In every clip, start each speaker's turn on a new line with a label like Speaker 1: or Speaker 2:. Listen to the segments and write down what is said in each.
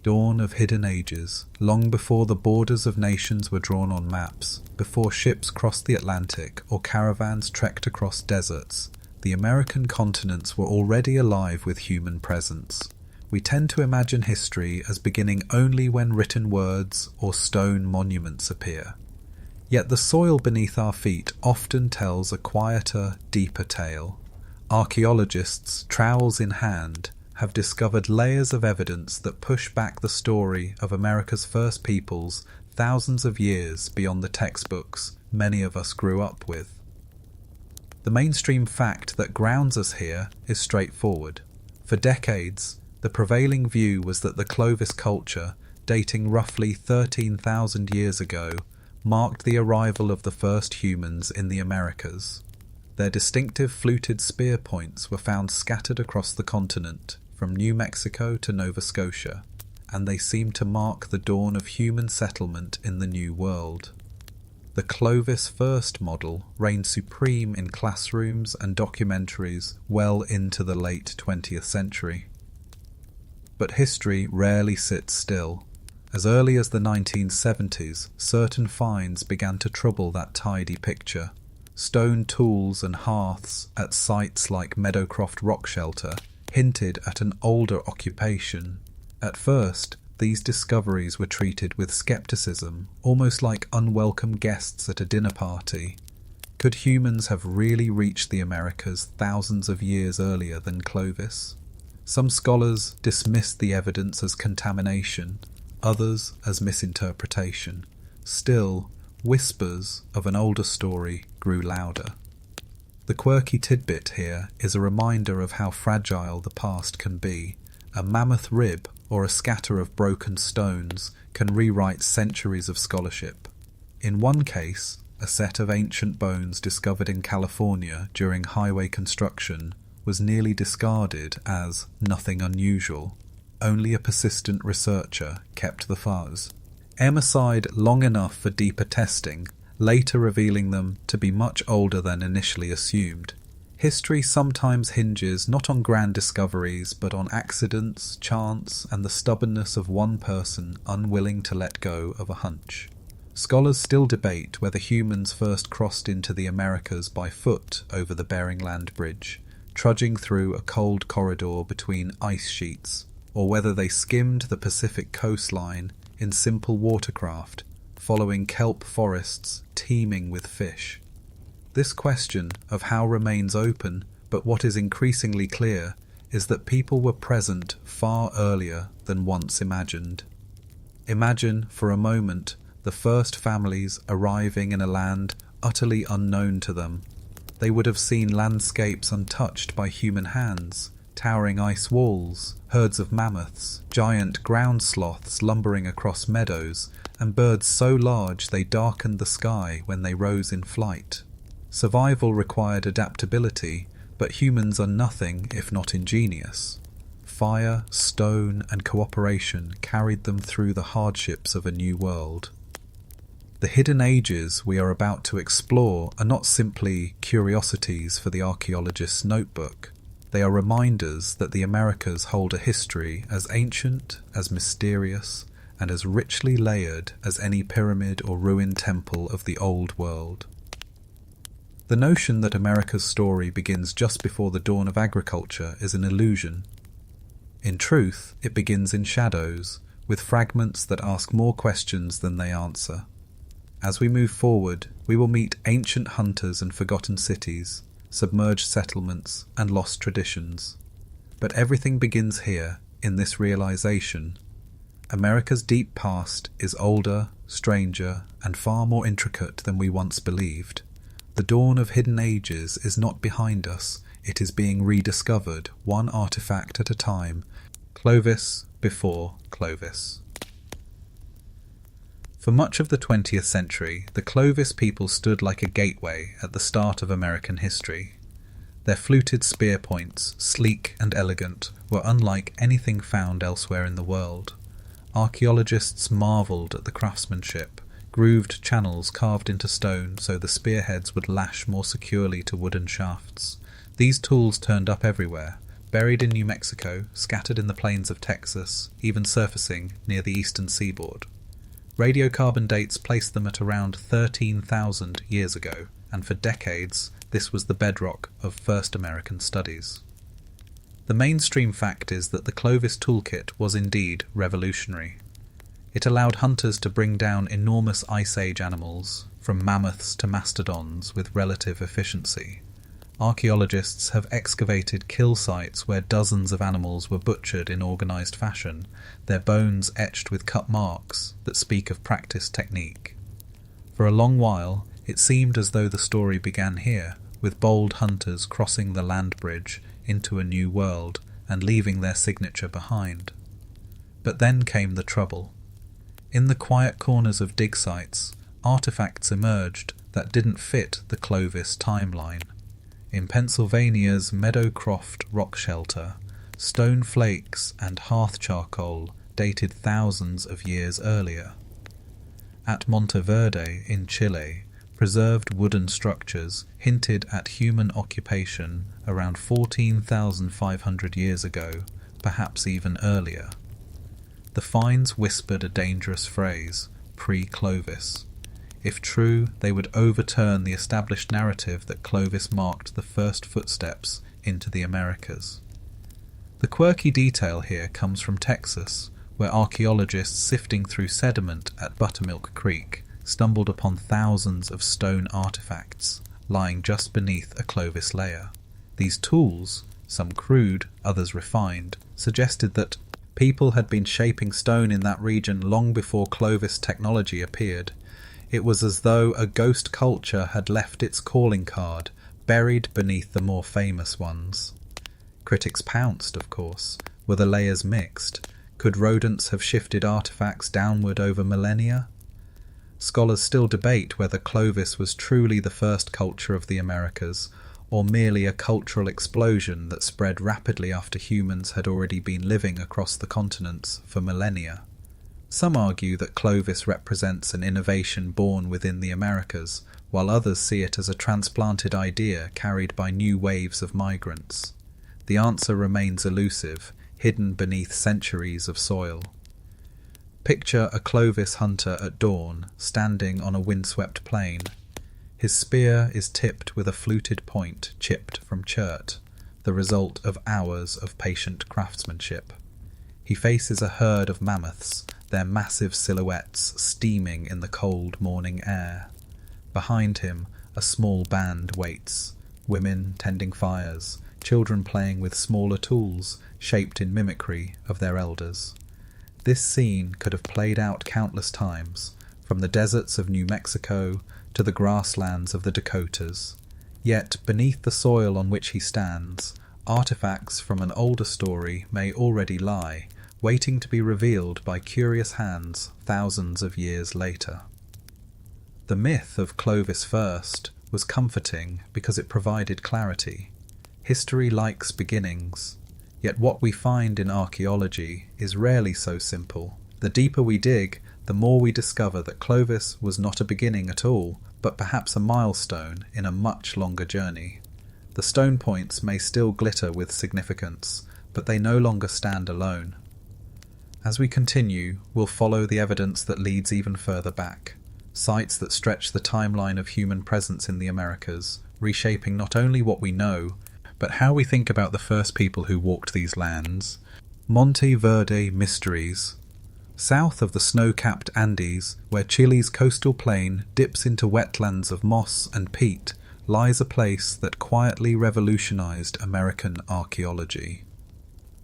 Speaker 1: Dawn of hidden ages, long before the borders of nations were drawn on maps, before ships crossed the Atlantic or caravans trekked across deserts, the American continents were already alive with human presence. We tend to imagine history as beginning only when written words or stone monuments appear. Yet the soil beneath our feet often tells a quieter, deeper tale. Archaeologists, trowels in hand, have discovered layers of evidence that push back the story of America's first peoples thousands of years beyond the textbooks many of us grew up with. The mainstream fact that grounds us here is straightforward. For decades, the prevailing view was that the Clovis culture, dating roughly 13,000 years ago, marked the arrival of the first humans in the Americas. Their distinctive fluted spear points were found scattered across the continent, from New Mexico to Nova Scotia, and they seem to mark the dawn of human settlement in the New World. The Clovis first model reigned supreme in classrooms and documentaries well into the late 20th century. But history rarely sits still. As early as the 1970s, certain finds began to trouble that tidy picture. Stone tools and hearths at sites like Meadowcroft rock shelter hinted at an older occupation. At first, these discoveries were treated with skepticism, almost like unwelcome guests at a dinner party. Could humans have really reached the Americas thousands of years earlier than Clovis? Some scholars dismissed the evidence as contamination, others as misinterpretation. Still, whispers of an older story grew louder. The quirky tidbit here is a reminder of how fragile the past can be. A mammoth rib or a scatter of broken stones can rewrite centuries of scholarship. In one case, a set of ancient bones discovered in California during highway construction was nearly discarded as nothing unusual. Only a persistent researcher kept the fuzz. Aside long enough for deeper testing, later revealing them to be much older than initially assumed. History sometimes hinges not on grand discoveries but on accidents, chance, and the stubbornness of one person unwilling to let go of a hunch. Scholars still debate whether humans first crossed into the Americas by foot over the Bering Land Bridge, trudging through a cold corridor between ice sheets, or whether they skimmed the Pacific coastline in simple watercraft, following kelp forests teeming with fish. This question of how remains open, but what is increasingly clear is that people were present far earlier than once imagined. Imagine, for a moment, the first families arriving in a land utterly unknown to them. They would have seen landscapes untouched by human hands, towering ice walls, herds of mammoths, giant ground sloths lumbering across meadows, and birds so large they darkened the sky when they rose in flight. Survival required adaptability, but humans are nothing if not ingenious. Fire, stone, and cooperation carried them through the hardships of a new world. The hidden ages we are about to explore are not simply curiosities for the archaeologist's notebook. They are reminders that the Americas hold a history as ancient, as mysterious, and as richly layered as any pyramid or ruined temple of the Old World. The notion that America's story begins just before the dawn of agriculture is an illusion. In truth, it begins in shadows, with fragments that ask more questions than they answer. As we move forward, we will meet ancient hunters and forgotten cities, submerged settlements, and lost traditions. But everything begins here, in this realization. America's deep past is older, stranger, and far more intricate than we once believed. The dawn of hidden ages is not behind us, it is being rediscovered, one artifact at a time. Clovis before Clovis. For much of the 20th century, the Clovis people stood like a gateway at the start of American history. Their fluted spear points, sleek and elegant, were unlike anything found elsewhere in the world. Archaeologists marvelled at the craftsmanship, grooved channels carved into stone so the spearheads would lash more securely to wooden shafts. These tools turned up everywhere, buried in New Mexico, scattered in the plains of Texas, even surfacing near the eastern seaboard. Radiocarbon dates place them at around 13,000 years ago, and for decades this was the bedrock of first American studies. The mainstream fact is that the Clovis toolkit was indeed revolutionary. It allowed hunters to bring down enormous Ice Age animals, from mammoths to mastodons, with relative efficiency. Archaeologists have excavated kill sites where dozens of animals were butchered in organised fashion, their bones etched with cut marks that speak of practiced technique. For a long while, it seemed as though the story began here, with bold hunters crossing the land bridge into a new world and leaving their signature behind. But then came the trouble. In the quiet corners of dig sites, artefacts emerged that didn't fit the Clovis timeline. In Pennsylvania's Meadowcroft rock shelter, stone flakes and hearth charcoal dated thousands of years earlier. At Monte Verde in Chile, preserved wooden structures hinted at human occupation around 14,500 years ago, perhaps even earlier. The finds whispered a dangerous phrase, pre-Clovis. If true, they would overturn the established narrative that Clovis marked the first footsteps into the Americas. The quirky detail here comes from Texas, where archaeologists sifting through sediment at Buttermilk Creek stumbled upon thousands of stone artifacts lying just beneath a Clovis layer. These tools, some crude, others refined, suggested that people had been shaping stone in that region long before Clovis technology appeared. It was as though a ghost culture had left its calling card, buried beneath the more famous ones. Critics pounced, of course. Were the layers mixed? Could rodents have shifted artifacts downward over millennia? Scholars still debate whether Clovis was truly the first culture of the Americas, or merely a cultural explosion that spread rapidly after humans had already been living across the continents for millennia. Some argue that Clovis represents an innovation born within the Americas, while others see it as a transplanted idea carried by new waves of migrants. The answer remains elusive, hidden beneath centuries of soil. Picture a Clovis hunter at dawn, standing on a windswept plain. His spear is tipped with a fluted point chipped from chert, the result of hours of patient craftsmanship. He faces a herd of mammoths, their massive silhouettes steaming in the cold morning air. Behind him, a small band waits, women tending fires, children playing with smaller tools shaped in mimicry of their elders. This scene could have played out countless times, from the deserts of New Mexico to the grasslands of the Dakotas. Yet, beneath the soil on which he stands, artifacts from an older story may already lie, waiting to be revealed by curious hands thousands of years later. The myth of Clovis first was comforting because it provided clarity. History likes beginnings, yet what we find in archaeology is rarely so simple. The deeper we dig, the more we discover that Clovis was not a beginning at all, but perhaps a milestone in a much longer journey. The stone points may still glitter with significance, but they no longer stand alone. As we continue, we'll follow the evidence that leads even further back, sites that stretch the timeline of human presence in the Americas, reshaping not only what we know, but how we think about the first people who walked these lands. Monte Verde Mysteries. South of the snow-capped Andes, where Chile's coastal plain dips into wetlands of moss and peat, lies a place that quietly revolutionized American archaeology.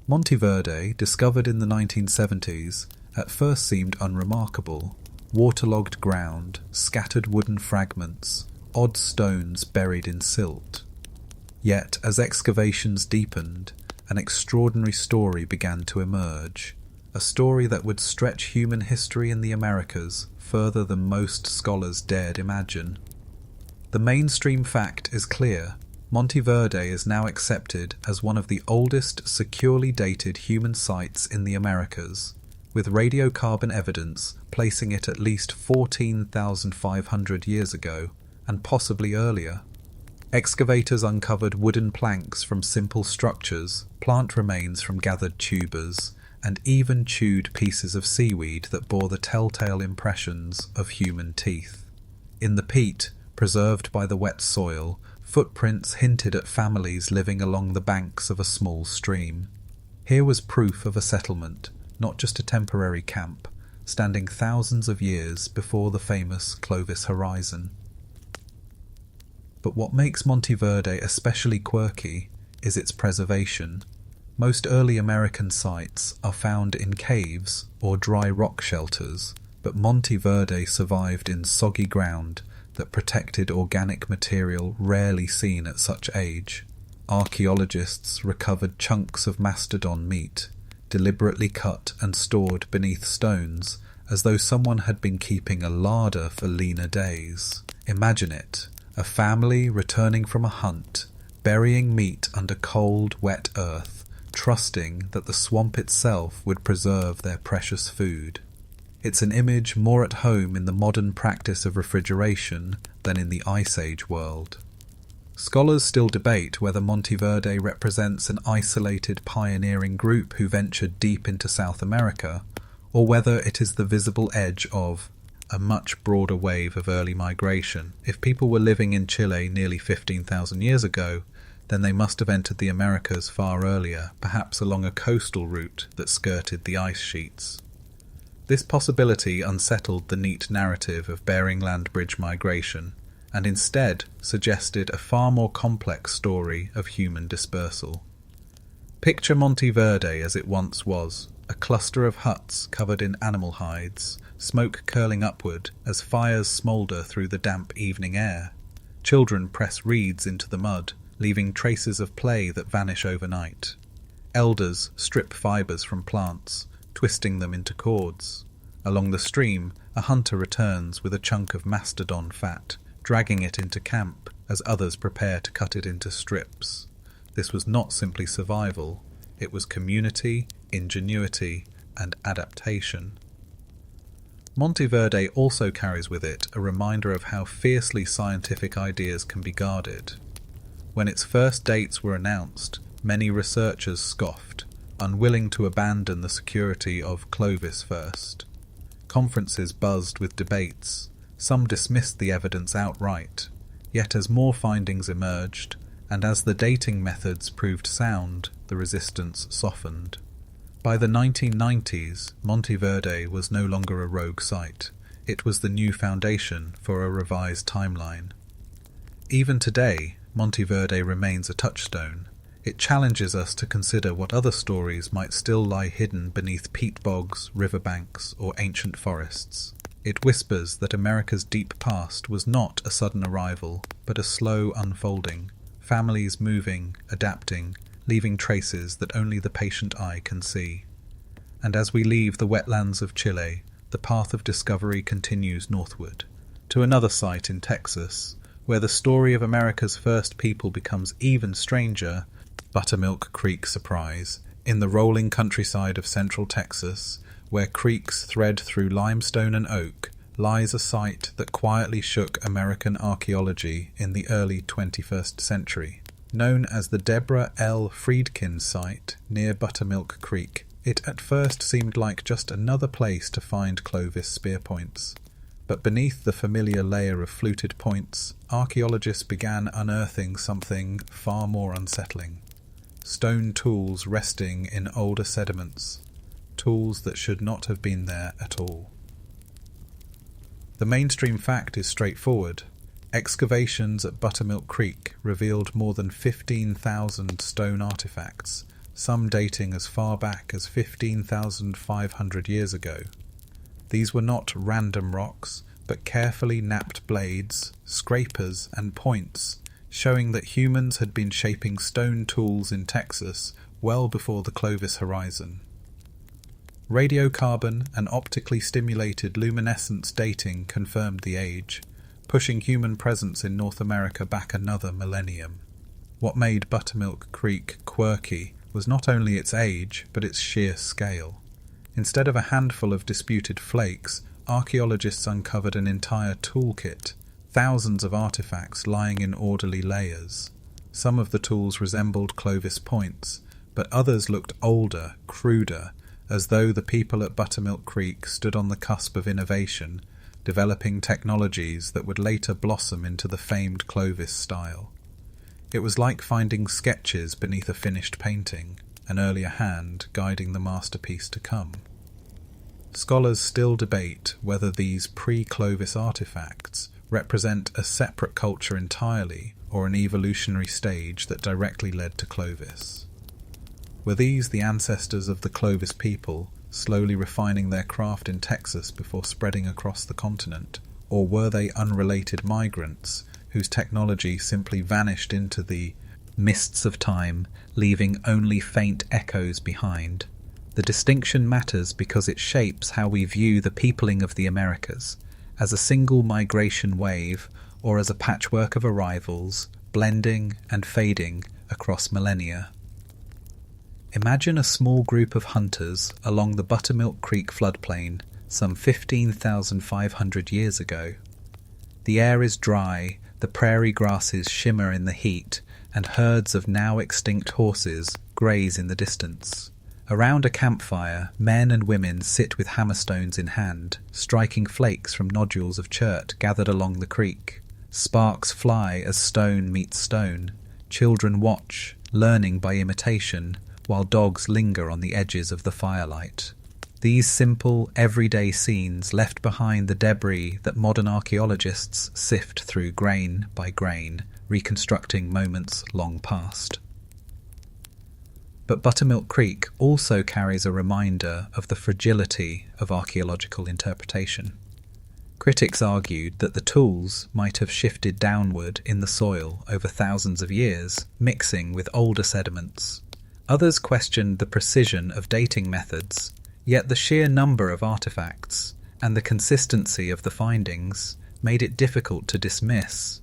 Speaker 1: Monte Verde, discovered in the 1970s, at first seemed unremarkable. Waterlogged ground, scattered wooden fragments, odd stones buried in silt. Yet, as excavations deepened, an extraordinary story began to emerge. A story that would stretch human history in the Americas further than most scholars dared imagine. The mainstream fact is clear. Monte Verde is now accepted as one of the oldest securely dated human sites in the Americas, with radiocarbon evidence placing it at least 14,500 years ago, and possibly earlier. Excavators uncovered wooden planks from simple structures, plant remains from gathered tubers, and even chewed pieces of seaweed that bore the telltale impressions of human teeth. In the peat, preserved by the wet soil, footprints hinted at families living along the banks of a small stream. Here was proof of a settlement, not just a temporary camp, standing thousands of years before the famous Clovis horizon. But what makes Monte Verde especially quirky is its preservation. Most early American sites are found in caves or dry rock shelters, but Monte Verde survived in soggy ground that protected organic material rarely seen at such age. Archaeologists recovered chunks of mastodon meat, deliberately cut and stored beneath stones, as though someone had been keeping a larder for leaner days. Imagine it, a family returning from a hunt, burying meat under cold, wet earth, trusting that the swamp itself would preserve their precious food. It's an image more at home in the modern practice of refrigeration than in the Ice Age world. Scholars still debate whether Monte Verde represents an isolated pioneering group who ventured deep into South America, or whether it is the visible edge of a much broader wave of early migration. If people were living in Chile nearly 15,000 years ago, then they must have entered the Americas far earlier, perhaps along a coastal route that skirted the ice sheets. This possibility unsettled the neat narrative of Bering Land Bridge migration, and instead suggested a far more complex story of human dispersal. Picture Monte Verde as it once was, a cluster of huts covered in animal hides, smoke curling upward as fires smoulder through the damp evening air. Children press reeds into the mud, leaving traces of play that vanish overnight. Elders strip fibres from plants, twisting them into cords. Along the stream, a hunter returns with a chunk of mastodon fat, dragging it into camp as others prepare to cut it into strips. This was not simply survival, it was community, ingenuity, and adaptation. Monte Verde also carries with it a reminder of how fiercely scientific ideas can be guarded. When its first dates were announced, many researchers scoffed, unwilling to abandon the security of Clovis first. Conferences buzzed with debates. Some dismissed the evidence outright. Yet as more findings emerged, and as the dating methods proved sound, the resistance softened. By the 1990s, Monte Verde was no longer a rogue site. It was the new foundation for a revised timeline. Even today, Monte Verde remains a touchstone. It challenges us to consider what other stories might still lie hidden beneath peat bogs, riverbanks, or ancient forests. It whispers that America's deep past was not a sudden arrival, but a slow unfolding, families moving, adapting, leaving traces that only the patient eye can see. And as we leave the wetlands of Chile, the path of discovery continues northward, to another site in Texas, where the story of America's first people becomes even stranger. Buttermilk Creek surprise. In the rolling countryside of central Texas, where creeks thread through limestone and oak, lies a site that quietly shook American archaeology in the early 21st century. Known as the Deborah L. Friedkin site near Buttermilk Creek, it at first seemed like just another place to find Clovis spear points. But beneath the familiar layer of fluted points, archaeologists began unearthing something far more unsettling. Stone tools resting in older sediments, tools that should not have been there at all. The mainstream fact is straightforward. Excavations at Buttermilk Creek revealed more than 15,000 stone artifacts, some dating as far back as 15,500 years ago. These were not random rocks, but carefully knapped blades, scrapers, and points, showing that humans had been shaping stone tools in Texas well before the Clovis horizon. Radiocarbon and optically stimulated luminescence dating confirmed the age, pushing human presence in North America back another millennium. What made Buttermilk Creek quirky was not only its age, but its sheer scale. Instead of a handful of disputed flakes, archaeologists uncovered an entire toolkit, thousands of artifacts lying in orderly layers. Some of the tools resembled Clovis points, but others looked older, cruder, as though the people at Buttermilk Creek stood on the cusp of innovation, developing technologies that would later blossom into the famed Clovis style. It was like finding sketches beneath a finished painting, an earlier hand guiding the masterpiece to come. Scholars still debate whether these pre-Clovis artifacts represent a separate culture entirely or an evolutionary stage that directly led to Clovis. Were these the ancestors of the Clovis people, slowly refining their craft in Texas before spreading across the continent, or were they unrelated migrants whose technology simply vanished into the mists of time, leaving only faint echoes behind? The distinction matters because it shapes how we view the peopling of the Americas, as a single migration wave or as a patchwork of arrivals, blending and fading across millennia. Imagine a small group of hunters along the Buttermilk Creek floodplain some 15,500 years ago. The air is dry, the prairie grasses shimmer in the heat, and herds of now extinct horses graze in the distance. Around a campfire, men and women sit with hammerstones in hand, striking flakes from nodules of chert gathered along the creek. Sparks fly as stone meets stone. Children watch, learning by imitation, while dogs linger on the edges of the firelight. These simple, everyday scenes left behind the debris that modern archaeologists sift through grain by grain, reconstructing moments long past. But Buttermilk Creek also carries a reminder of the fragility of archaeological interpretation. Critics argued that the tools might have shifted downward in the soil over thousands of years, mixing with older sediments. Others questioned the precision of dating methods, yet the sheer number of artifacts and the consistency of the findings made it difficult to dismiss.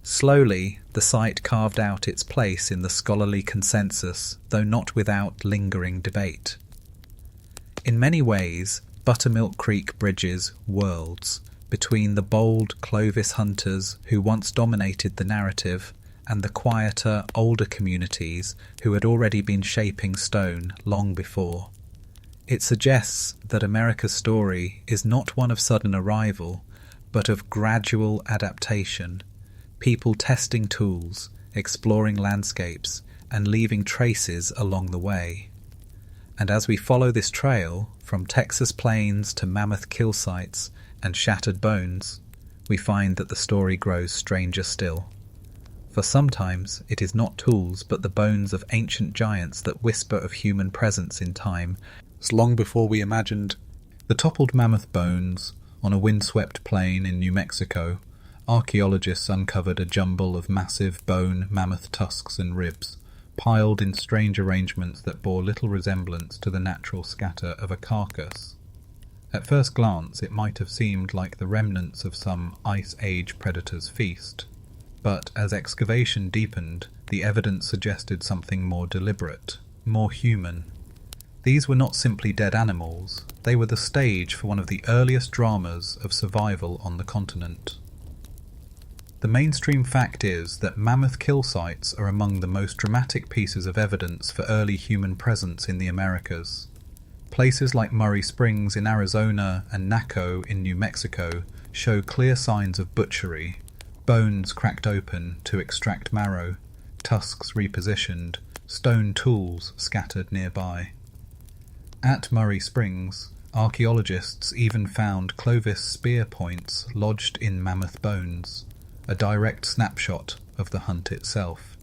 Speaker 1: Slowly, the site carved out its place in the scholarly consensus, though not without lingering debate. In many ways, Buttermilk Creek bridges worlds between the bold Clovis hunters who once dominated the narrative and the quieter, older communities who had already been shaping stone long before. It suggests that America's story is not one of sudden arrival, but of gradual adaptation, people testing tools, exploring landscapes, and leaving traces along the way. And as we follow this trail, from Texas plains to Mammoth kill sites and shattered bones, we find that the story grows stranger still. For sometimes it is not tools but the bones of ancient giants that whisper of human presence in time, as long before we imagined. The toppled mammoth bones on a windswept plain in New Mexico, archaeologists uncovered a jumble of massive bone mammoth tusks and ribs, piled in strange arrangements that bore little resemblance to the natural scatter of a carcass. At first glance it might have seemed like the remnants of some Ice Age predator's feast, but as excavation deepened, the evidence suggested something more deliberate, more human. These were not simply dead animals, they were the stage for one of the earliest dramas of survival on the continent. The mainstream fact is that mammoth kill sites are among the most dramatic pieces of evidence for early human presence in the Americas. Places like Murray Springs in Arizona and Naco in New Mexico show clear signs of butchery, bones cracked open to extract marrow, tusks repositioned, stone tools scattered nearby. At Murray Springs, archaeologists even found Clovis spear points lodged in mammoth bones, a direct snapshot of the hunt itself.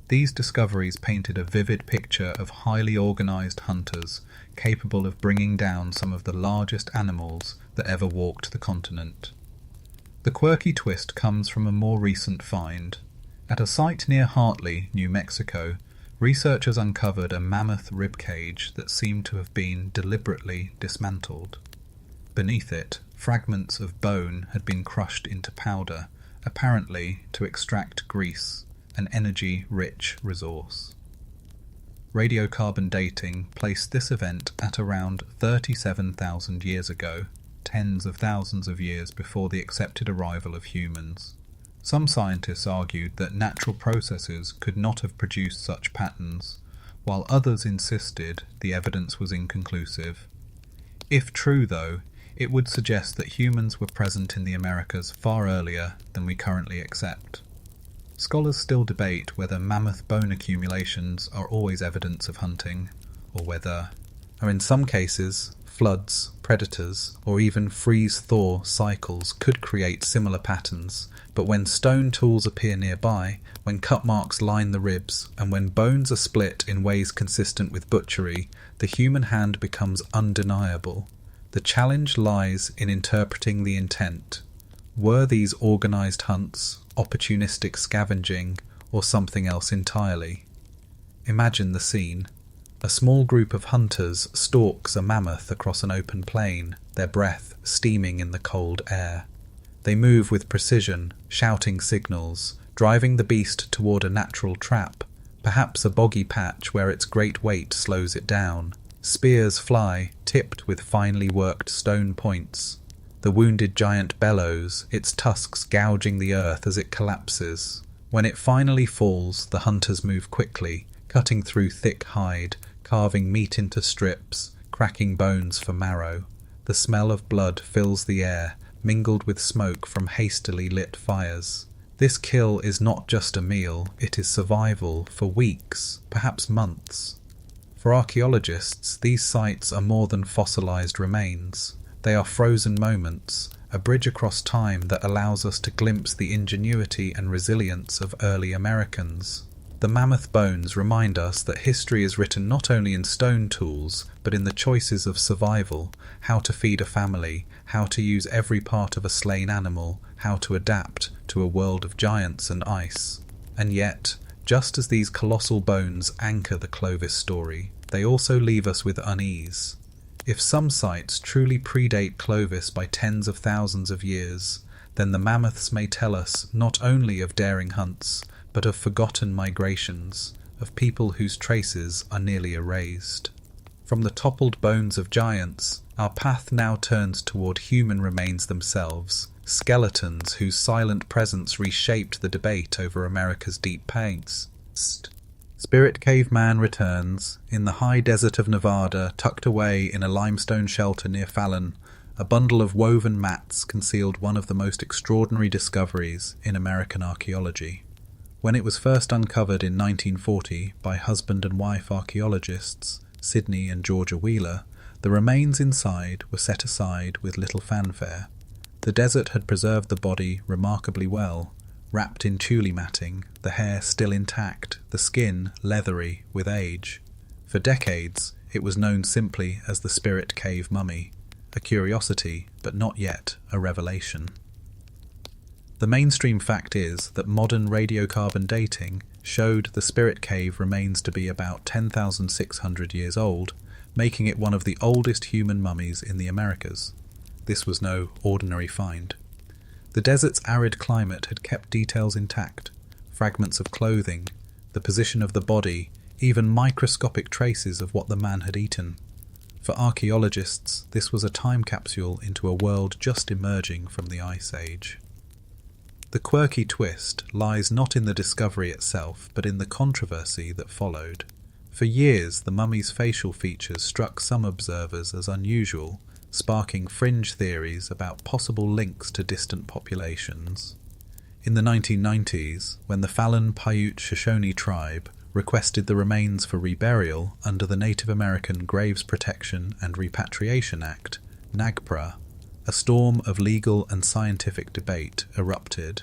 Speaker 1: These discoveries painted a vivid picture of highly organized hunters capable of bringing down some of the largest animals that ever walked the continent. The quirky twist comes from a more recent find. At a site near Hartley, New Mexico, researchers uncovered a mammoth ribcage that seemed to have been deliberately dismantled. Beneath it, fragments of bone had been crushed into powder, apparently to extract grease, an energy-rich resource. Radiocarbon dating placed this event at around 37,000 years ago, tens of thousands of years before the accepted arrival of humans. Some scientists argued that natural processes could not have produced such patterns, while others insisted the evidence was inconclusive. If true, though, it would suggest that humans were present in the Americas far earlier than we currently accept. Scholars still debate whether mammoth bone accumulations are always evidence of hunting, or whether, or in some cases, floods, predators, or even freeze-thaw cycles could create similar patterns, but when stone tools appear nearby, when cut marks line the ribs, and when bones are split in ways consistent with butchery, the human hand becomes undeniable. The challenge lies in interpreting the intent. Were these organised hunts, opportunistic scavenging, or something else entirely? Imagine the scene. A small group of hunters stalks a mammoth across an open plain, their breath steaming in the cold air. They move with precision, shouting signals, driving the beast toward a natural trap, perhaps a boggy patch where its great weight slows it down. Spears fly, tipped with finely worked stone points. The wounded giant bellows, its tusks gouging the earth as it collapses. When it finally falls, the hunters move quickly, cutting through thick hide, carving meat into strips, cracking bones for marrow. The smell of blood fills the air, mingled with smoke from hastily lit fires. This kill is not just a meal, it is survival for weeks, perhaps months. For archaeologists, these sites are more than fossilized remains. They are frozen moments, a bridge across time that allows us to glimpse the ingenuity and resilience of early Americans. The mammoth bones remind us that history is written not only in stone tools, but in the choices of survival, how to feed a family, how to use every part of a slain animal, how to adapt to a world of giants and ice. And yet, just as these colossal bones anchor the Clovis story, they also leave us with unease. If some sites truly predate Clovis by tens of thousands of years, then the mammoths may tell us not only of daring hunts, but of forgotten migrations, of people whose traces are nearly erased. From the toppled bones of giants, our path now turns toward human remains themselves, skeletons whose silent presence reshaped the debate over America's deep paints. Spirit Caveman returns. In the high desert of Nevada, tucked away in a limestone shelter near Fallon, a bundle of woven mats concealed one of the most extraordinary discoveries in American archaeology. When it was first uncovered in 1940 by husband and wife archaeologists, Sidney and Georgia Wheeler, the remains inside were set aside with little fanfare. The desert had preserved the body remarkably well, wrapped in tule matting, the hair still intact, the skin leathery with age. For decades, it was known simply as the Spirit Cave mummy, a curiosity, but not yet a revelation. The mainstream fact is that modern radiocarbon dating showed the Spirit Cave remains to be about 10,600 years old, making it one of the oldest human mummies in the Americas. This was no ordinary find. The desert's arid climate had kept details intact, fragments of clothing, the position of the body, even microscopic traces of what the man had eaten. For archaeologists, this was a time capsule into a world just emerging from the Ice Age. The quirky twist lies not in the discovery itself, but in the controversy that followed. For years, the mummy's facial features struck some observers as unusual, sparking fringe theories about possible links to distant populations. In the 1990s, when the Fallon Paiute Shoshone tribe requested the remains for reburial under the Native American Graves Protection and Repatriation Act, NAGPRA, a storm of legal and scientific debate erupted.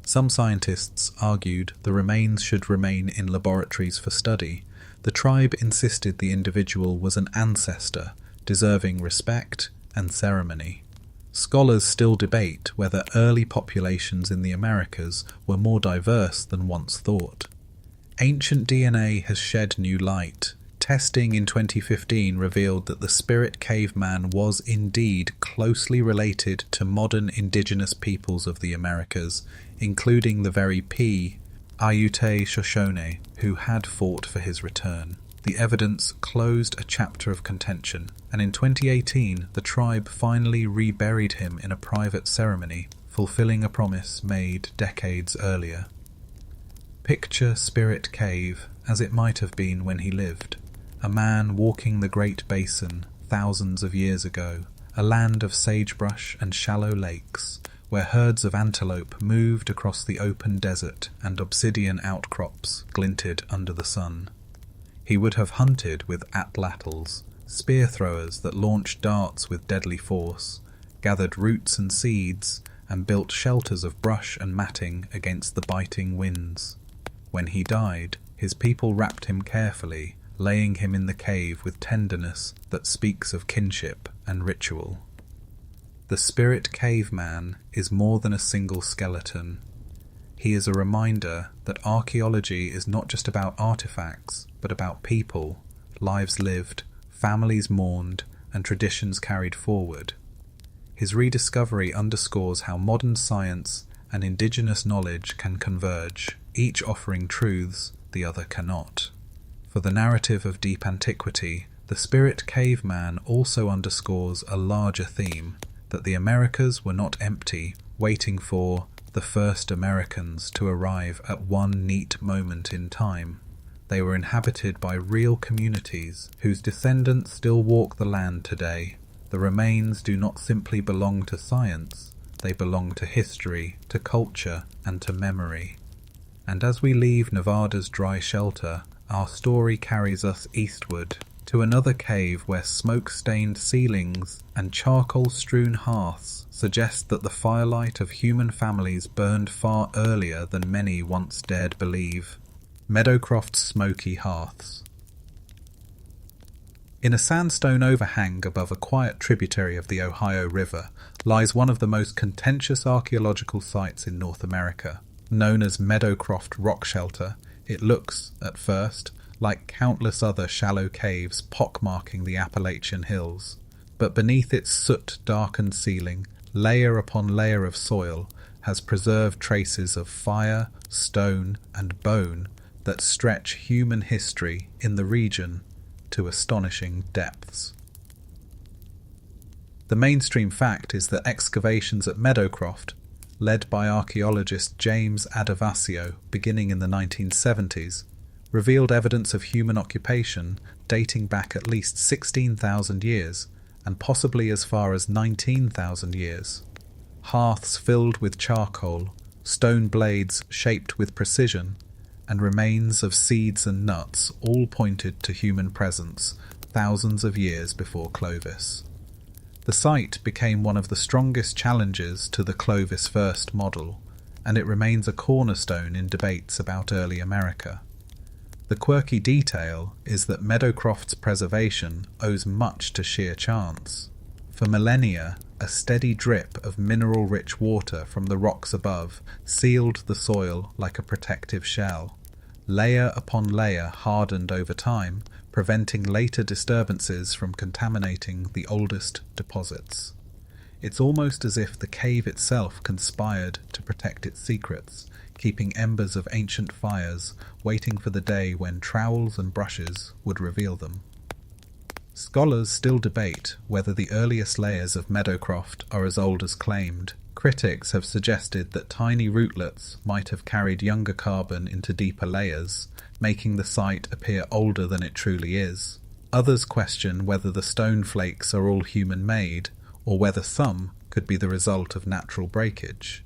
Speaker 1: Some scientists argued the remains should remain in laboratories for study. The tribe insisted the individual was an ancestor, deserving respect and ceremony. Scholars still debate whether early populations in the Americas were more diverse than once thought. Ancient DNA has shed new light. Testing in 2015 revealed that the Spirit Caveman was indeed closely related to modern indigenous peoples of the Americas, including the very Paiute Shoshone who had fought for his return. the evidence closed a chapter of contention, and in 2018 the tribe finally reburied him in a private ceremony, fulfilling a promise made decades earlier. Picture Spirit Cave as it might have been when he lived, a man walking the Great Basin thousands of years ago, a land of sagebrush and shallow lakes, where herds of antelope moved across the open desert and obsidian outcrops glinted under the sun. He would have hunted with atlatls, spear throwers that launched darts with deadly force, gathered roots and seeds, and built shelters of brush and matting against the biting winds. When he died, his people wrapped him carefully, laying him in the cave with tenderness that speaks of kinship and ritual. The spirit caveman is more than a single skeleton. He is a reminder that archaeology is not just about artifacts, but about people, lives lived, families mourned, and traditions carried forward. His rediscovery underscores how modern science and indigenous knowledge can converge, each offering truths the other cannot. For the narrative of deep antiquity, the spirit caveman also underscores a larger theme, that the Americas were not empty, waiting for the first Americans to arrive at one neat moment in time. They were inhabited by real communities whose descendants still walk the land today. The remains do not simply belong to science, they belong to history, to culture, and to memory. And as we leave Nevada's dry shelter, our story carries us eastward, to another cave where smoke-stained ceilings and charcoal-strewn hearths suggest that the firelight of human families burned far earlier than many once dared believe. Meadowcroft's smoky hearths. In a sandstone overhang above a quiet tributary of the Ohio River lies one of the most contentious archaeological sites in North America. Known as Meadowcroft Rock Shelter, it looks, at first, like countless other shallow caves pockmarking the Appalachian hills. But beneath its soot-darkened ceiling, layer upon layer of soil has preserved traces of fire, stone, and bone that stretch human history in the region to astonishing depths. The mainstream fact is that excavations at Meadowcroft, led by archaeologist James Adavasio beginning in the 1970s, revealed evidence of human occupation dating back at least 16,000 years and possibly as far as 19,000 years. Hearths filled with charcoal, stone blades shaped with precision, and remains of seeds and nuts all pointed to human presence thousands of years before Clovis. The site became one of the strongest challenges to the Clovis first model, and it remains a cornerstone in debates about early America. The quirky detail is that Meadowcroft's preservation owes much to sheer chance. For millennia, a steady drip of mineral-rich water from the rocks above sealed the soil like a protective shell. Layer upon layer hardened over time, preventing later disturbances from contaminating the oldest deposits. It's almost as if the cave itself conspired to protect its secrets, keeping embers of ancient fires waiting for the day when trowels and brushes would reveal them. Scholars still debate whether the earliest layers of Meadowcroft are as old as claimed. Critics have suggested that tiny rootlets might have carried younger carbon into deeper layers, making the site appear older than it truly is. Others question whether the stone flakes are all human-made, or whether some could be the result of natural breakage.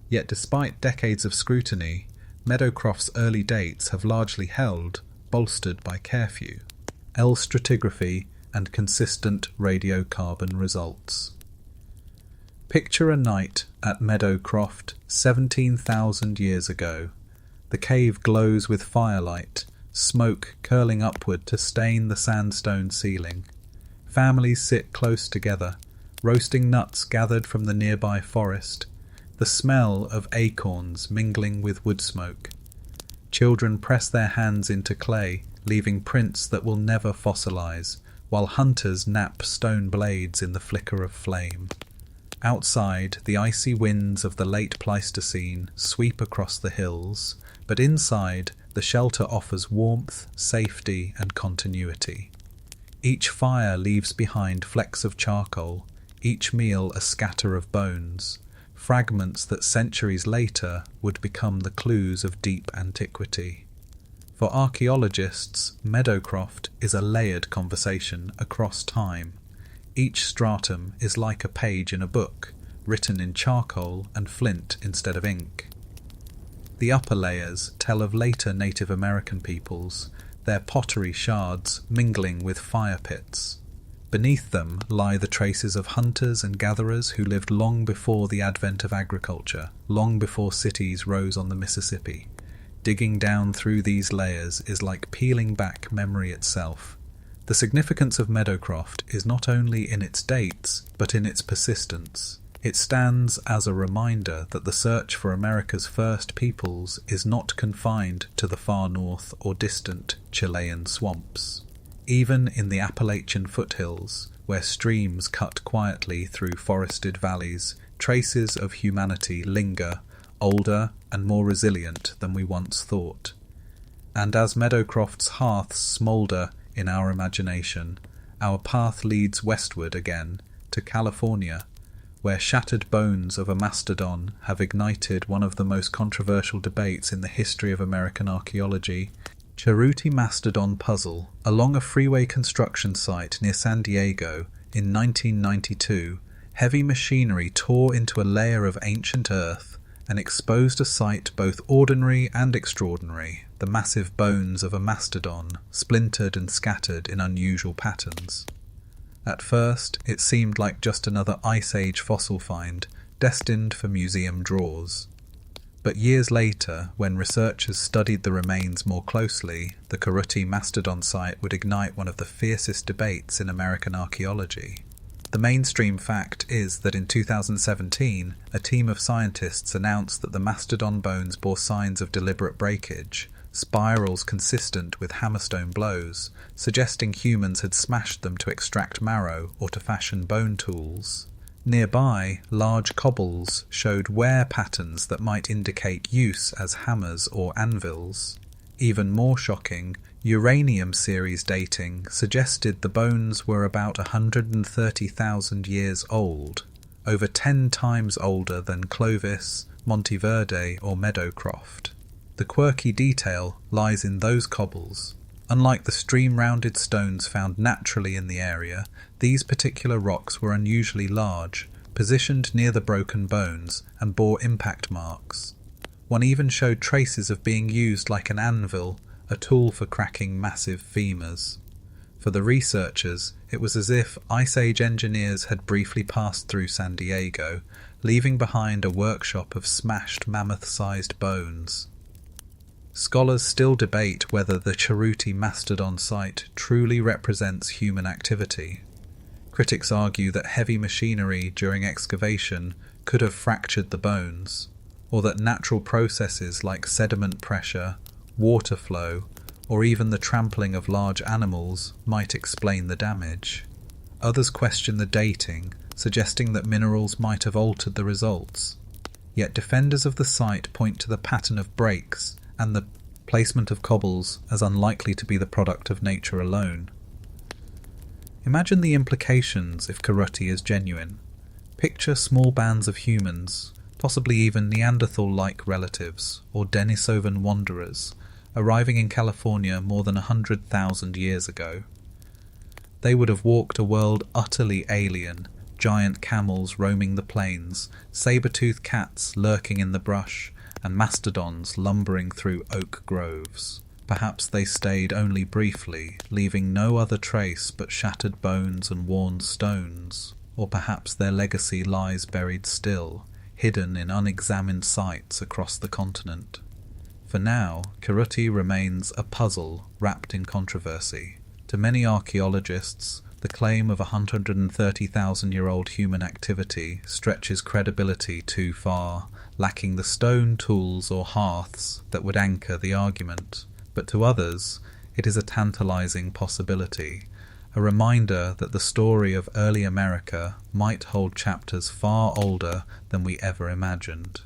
Speaker 1: Yet despite decades of scrutiny, Meadowcroft's early dates have largely held, bolstered by Carefew, L stratigraphy, and consistent radiocarbon results. Picture a night at Meadowcroft 17,000 years ago. The cave glows with firelight, smoke curling upward to stain the sandstone ceiling. Families sit close together, roasting nuts gathered from the nearby forest, the smell of acorns mingling with wood smoke. Children press their hands into clay, leaving prints that will never fossilize, while hunters nap stone blades in the flicker of flame. Outside, the icy winds of the late Pleistocene sweep across the hills, but inside, The shelter offers warmth, safety, and continuity. Each fire leaves behind flecks of charcoal, each meal a scatter of bones, fragments that centuries later would become the clues of deep antiquity. For archaeologists, Meadowcroft is a layered conversation across time. Each stratum is like a page in a book, written in charcoal and flint instead of ink. The upper layers tell of later Native American peoples, their pottery shards mingling with fire pits. Beneath them lie the traces of hunters and gatherers who lived long before the advent of agriculture, long before cities rose on the Mississippi. Digging down through these layers is like peeling back memory itself. The significance of Meadowcroft is not only in its dates, but in its persistence. It stands as a reminder that the search for America's first peoples is not confined to the far north or distant Chilean swamps. Even in the Appalachian foothills, where streams cut quietly through forested valleys, traces of humanity linger, older and more resilient than we once thought. And as Meadowcroft's hearths smoulder in our imagination, our path leads westward again to California, where shattered bones of a mastodon have ignited one of the most controversial debates in the history of American archaeology. Cerutti Mastodon puzzle. Along a freeway construction site near San Diego in 1992, heavy machinery tore into a layer of ancient earth and exposed a sight both ordinary and extraordinary, the massive bones of a mastodon, splintered and scattered in unusual patterns. At first, it seemed like just another Ice Age fossil find, destined for museum drawers. But years later, when researchers studied the remains more closely, the Cerutti Mastodon site would ignite one of the fiercest debates in American archaeology. The mainstream fact is that in 2017, a team of scientists announced that the mastodon bones bore signs of deliberate breakage, spirals consistent with hammerstone blows, suggesting humans had smashed them to extract marrow or to fashion bone tools. Nearby, large cobbles showed wear patterns that might indicate use as hammers or anvils. Even more shocking, uranium series dating suggested the bones were about 130,000 years old, over 10 times older than Clovis, Monte Verde or Meadowcroft. The quirky detail lies in those cobbles. Unlike the stream-rounded stones found naturally in the area, these particular rocks were unusually large, positioned near the broken bones, and bore impact marks. One even showed traces of being used like an anvil, a tool for cracking massive femurs. For the researchers, it was as if Ice Age engineers had briefly passed through San Diego, leaving behind a workshop of smashed mammoth-sized bones. Scholars still debate whether the Cerutti Mastodon site truly represents human activity. Critics argue that heavy machinery during excavation could have fractured the bones, or that natural processes like sediment pressure, water flow, or even the trampling of large animals might explain the damage. Others question the dating, suggesting that minerals might have altered the results. Yet defenders of the site point to the pattern of breaks and the placement of cobbles as unlikely to be the product of nature alone. Imagine the implications if Cerutti is genuine. Picture small bands of humans, possibly even Neanderthal-like relatives or Denisovan wanderers, arriving in California more than 100,000 years ago. They would have walked a world utterly alien, giant camels roaming the plains, saber-toothed cats lurking in the brush, and mastodons lumbering through oak groves. Perhaps they stayed only briefly, leaving no other trace but shattered bones and worn stones. Or perhaps their legacy lies buried still, hidden in unexamined sites across the continent. For now, Cerutti remains a puzzle wrapped in controversy. To many archaeologists, the claim of 130,000-year-old human activity stretches credibility too far, lacking the stone tools or hearths that would anchor the argument. But to others, it is a tantalizing possibility, a reminder that the story of early America might hold chapters far older than we ever imagined.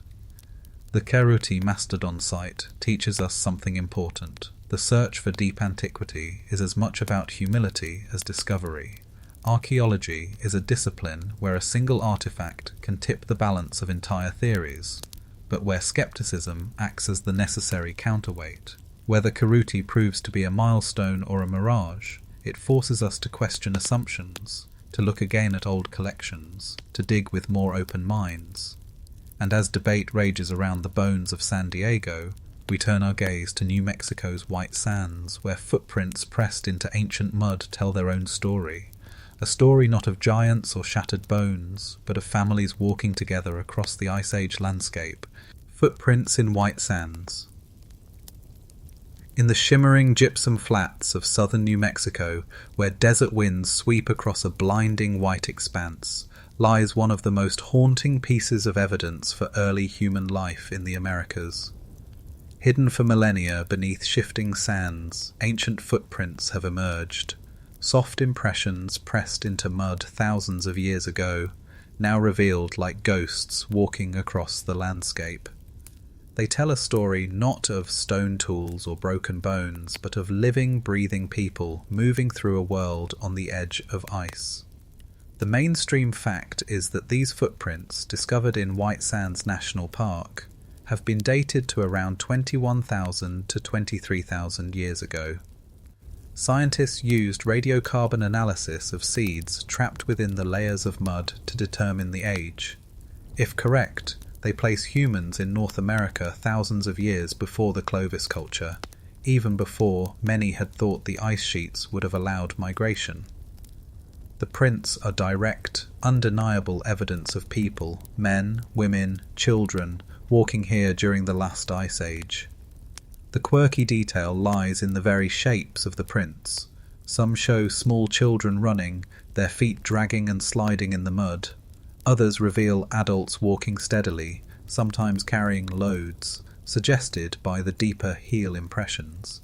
Speaker 1: The Cerutti Mastodon site teaches us something important. The search for deep antiquity is as much about humility as discovery. Archaeology is a discipline where a single artifact can tip the balance of entire theories, but where skepticism acts as the necessary counterweight. Whether Cerutti proves to be a milestone or a mirage, it forces us to question assumptions, to look again at old collections, to dig with more open minds. And as debate rages around the bones of San Diego, we turn our gaze to New Mexico's white sands, where footprints pressed into ancient mud tell their own story. A story not of giants or shattered bones, but of families walking together across the Ice Age landscape. Footprints in white sands. In the shimmering gypsum flats of southern New Mexico, where desert winds sweep across a blinding white expanse, lies one of the most haunting pieces of evidence for early human life in the Americas. Hidden for millennia beneath shifting sands, ancient footprints have emerged. Soft impressions pressed into mud thousands of years ago, now revealed like ghosts walking across the landscape. They tell a story not of stone tools or broken bones, but of living, breathing people moving through a world on the edge of ice. The mainstream fact is that these footprints, discovered in White Sands National Park, have been dated to around 21,000 to 23,000 years ago. Scientists used radiocarbon analysis of seeds trapped within the layers of mud to determine the age. If correct, they place humans in North America thousands of years before the Clovis culture, even before many had thought the ice sheets would have allowed migration. The prints are direct, undeniable evidence of people, men, women, children, walking here during the last ice age. The quirky detail lies in the very shapes of the prints. Some show small children running, their feet dragging and sliding in the mud. Others reveal adults walking steadily, sometimes carrying loads, suggested by the deeper heel impressions.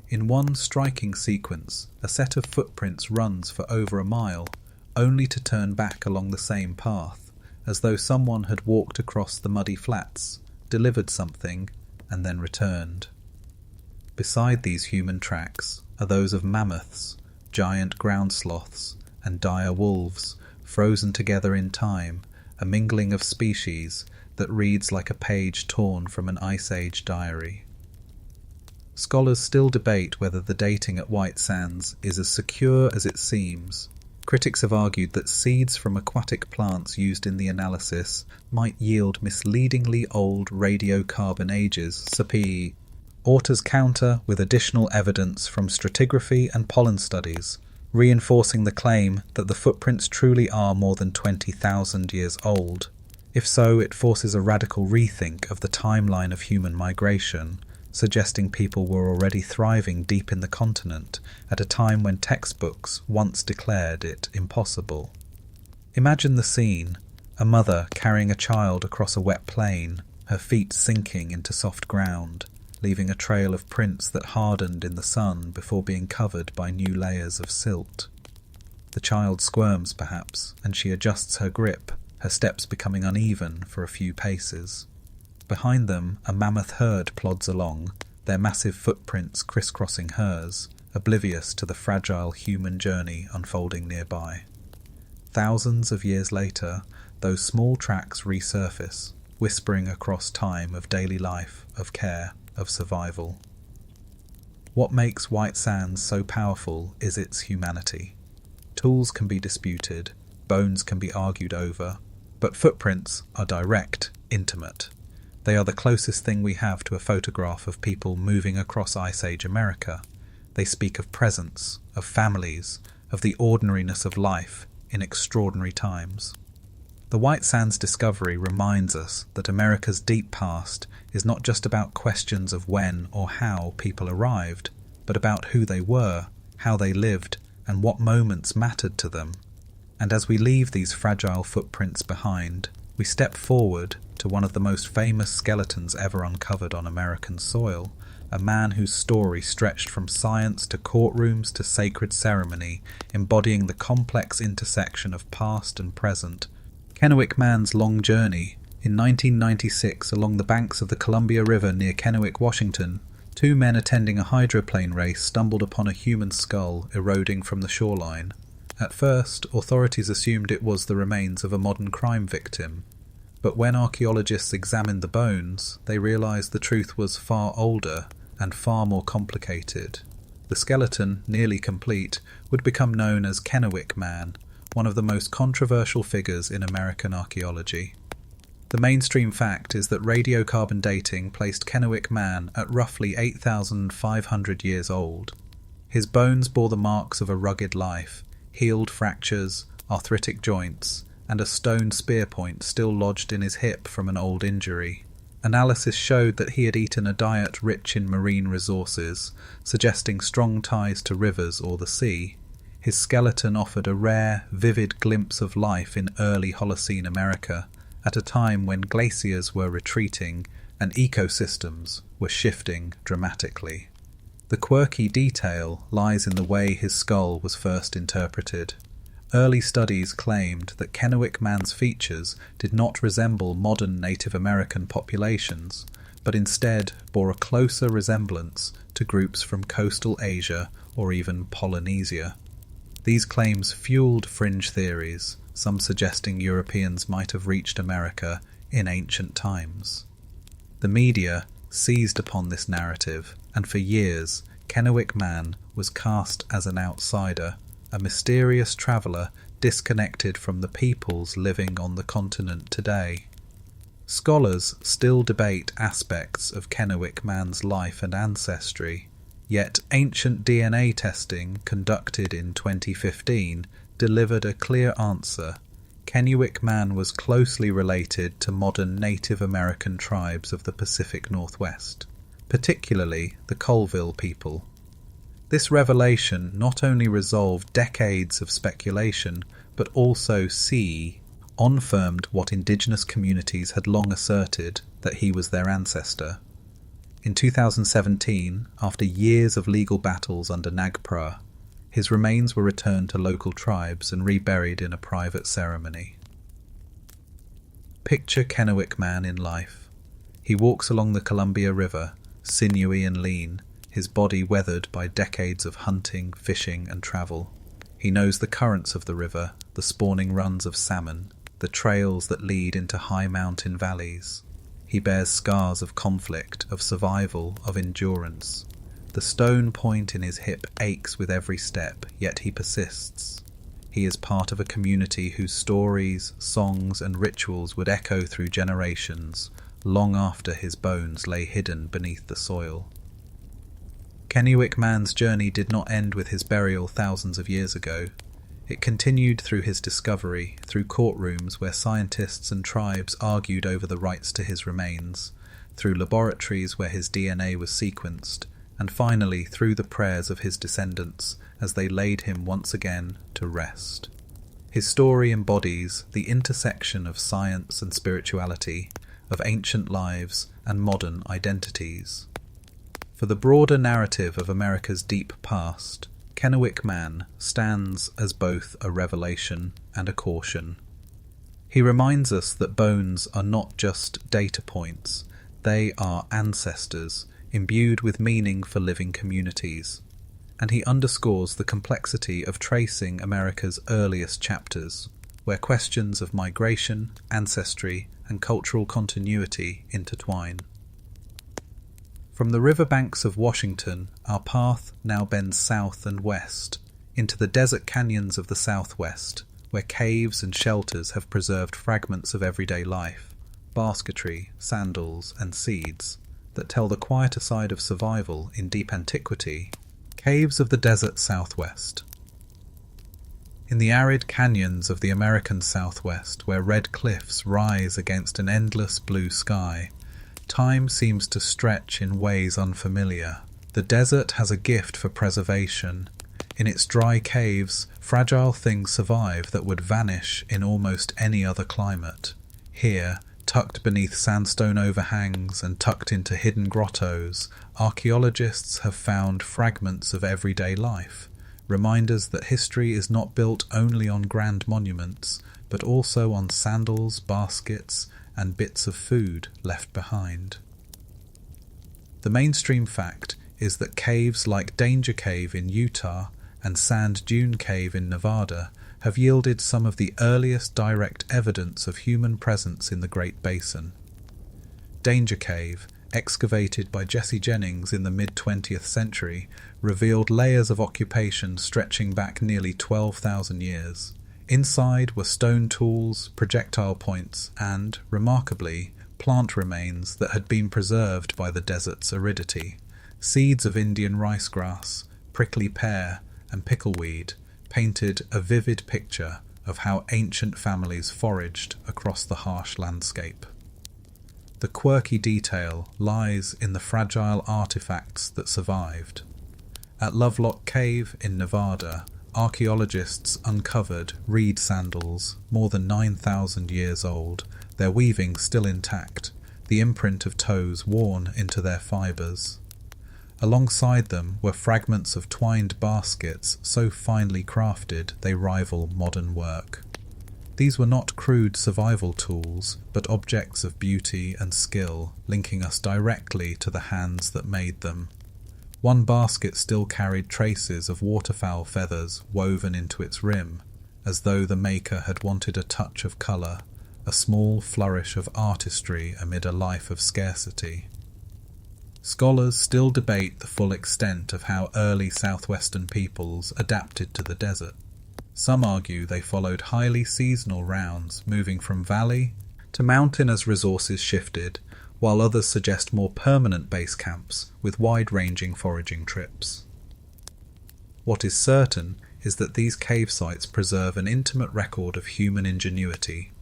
Speaker 1: In one striking sequence, a set of footprints runs for over a mile, only to turn back along the same path, as though someone had walked across the muddy flats, delivered something, and then returned. Beside these human tracks are those of mammoths, giant ground sloths, and dire wolves, frozen together in time, a mingling of species that reads like a page torn from an Ice Age diary. Scholars still debate whether the dating at White Sands is as secure as it seems. Critics have argued that seeds from aquatic plants used in the analysis might yield misleadingly old radiocarbon ages, SAPI. Authors counter with additional evidence from stratigraphy and pollen studies, reinforcing the claim that the footprints truly are more than 20,000 years old. If so, it forces a radical rethink of the timeline of human migration, suggesting people were already thriving deep in the continent at a time when textbooks once declared it impossible. Imagine the scene: a mother carrying a child across a wet plain, her feet sinking into soft ground, leaving a trail of prints that hardened in the sun before being covered by new layers of silt. The child squirms perhaps, and she adjusts her grip, her steps becoming uneven for a few paces. Behind them, a mammoth herd plods along, their massive footprints crisscrossing hers, oblivious to the fragile human journey unfolding nearby. Thousands of years later, those small tracks resurface, whispering across time of daily life, of care, of survival. What makes White Sands so powerful is its humanity. Tools can be disputed, bones can be argued over, but footprints are direct, intimate. They are the closest thing we have to a photograph of people moving across Ice Age America. They speak of presence, of families, of the ordinariness of life in extraordinary times. The White Sands discovery reminds us that America's deep past is not just about questions of when or how people arrived, but about who they were, how they lived, and what moments mattered to them. And as we leave these fragile footprints behind, we step forward to one of the most famous skeletons ever uncovered on American soil, a man whose story stretched from science to courtrooms to sacred ceremony, embodying the complex intersection of past and present. Kennewick Man's long journey, In 1996, along the banks of the Columbia River near Kennewick, Washington, two men attending a hydroplane race stumbled upon a human skull eroding from the shoreline. At first, authorities assumed it was the remains of a modern crime victim. But when archaeologists examined the bones, they realized the truth was far older and far more complicated. The skeleton, nearly complete, would become known as Kennewick Man, one of the most controversial figures in American archaeology. The mainstream fact is that radiocarbon dating placed Kennewick Man at roughly 8,500 years old. His bones bore the marks of a rugged life, healed fractures, arthritic joints, and a stone spear point still lodged in his hip from an old injury. Analysis showed that he had eaten a diet rich in marine resources, suggesting strong ties to rivers or the sea. His skeleton offered a rare, vivid glimpse of life in early Holocene America, at a time when glaciers were retreating and ecosystems were shifting dramatically. The quirky detail lies in the way his skull was first interpreted. Early studies claimed that Kennewick Man's features did not resemble modern Native American populations, but instead bore a closer resemblance to groups from coastal Asia or even Polynesia. These claims fueled fringe theories, some suggesting Europeans might have reached America in ancient times. The media seized upon this narrative, and for years Kennewick Man was cast as an outsider, a mysterious traveller disconnected from the peoples living on the continent today. Scholars still debate aspects of Kennewick Man's life and ancestry, yet ancient DNA testing conducted in 2015 delivered a clear answer. Kennewick Man was closely related to modern Native American tribes of the Pacific Northwest, particularly the Colville people. This revelation not only resolved decades of speculation, but also confirmed what indigenous communities had long asserted, that he was their ancestor. In 2017, after years of legal battles under NAGPRA, his remains were returned to local tribes and reburied in a private ceremony. Picture Kennewick Man in life. He walks along the Columbia River, sinewy and lean, his body weathered by decades of hunting, fishing and travel. He knows the currents of the river, the spawning runs of salmon, the trails that lead into high mountain valleys. He bears scars of conflict, of survival, of endurance. The stone point in his hip aches with every step, yet he persists. He is part of a community whose stories, songs and rituals would echo through generations, long after his bones lay hidden beneath the soil. Kennewick Man's journey did not end with his burial thousands of years ago. It continued through his discovery, through courtrooms where scientists and tribes argued over the rights to his remains, through laboratories where his DNA was sequenced, and finally through the prayers of his descendants as they laid him once again to rest. His story embodies the intersection of science and spirituality, of ancient lives and modern identities. For the broader narrative of America's deep past, Kennewick Man stands as both a revelation and a caution. He reminds us that bones are not just data points, they are ancestors imbued with meaning for living communities. And he underscores the complexity of tracing America's earliest chapters, where questions of migration, ancestry, and cultural continuity intertwine. From the riverbanks of Washington, our path now bends south and west, into the desert canyons of the southwest, where caves and shelters have preserved fragments of everyday life, basketry, sandals, and seeds, that tell the quieter side of survival in deep antiquity. Caves of the desert southwest. In the arid canyons of the American southwest, where red cliffs rise against an endless blue sky, time seems to stretch in ways unfamiliar. The desert has a gift for preservation. In its dry caves, fragile things survive that would vanish in almost any other climate. Here, tucked beneath sandstone overhangs and tucked into hidden grottos, archaeologists have found fragments of everyday life, reminders that history is not built only on grand monuments, but also on sandals, baskets, and bits of food left behind. The mainstream fact is that caves like Danger Cave in Utah and Sand Dune Cave in Nevada have yielded some of the earliest direct evidence of human presence in the Great Basin. Danger Cave, excavated by Jesse Jennings in the mid-20th century, revealed layers of occupation stretching back nearly 12,000 years. Inside were stone tools, projectile points, and, remarkably, plant remains that had been preserved by the desert's aridity. Seeds of Indian rice grass, prickly pear, and pickleweed painted a vivid picture of how ancient families foraged across the harsh landscape. The quirky detail lies in the fragile artifacts that survived. At Lovelock Cave in Nevada, archaeologists uncovered reed sandals more than 9,000 years old, their weaving still intact, the imprint of toes worn into their fibres. Alongside them were fragments of twined baskets so finely crafted they rival modern work. These were not crude survival tools, but objects of beauty and skill, linking us directly to the hands that made them. One basket still carried traces of waterfowl feathers woven into its rim, as though the maker had wanted a touch of colour, a small flourish of artistry amid a life of scarcity. Scholars still debate the full extent of how early southwestern peoples adapted to the desert. Some argue they followed highly seasonal rounds, moving from valley to mountain as resources shifted, while others suggest more permanent base camps with wide-ranging foraging trips. What is certain is that these cave sites preserve an intimate record of human ingenuity,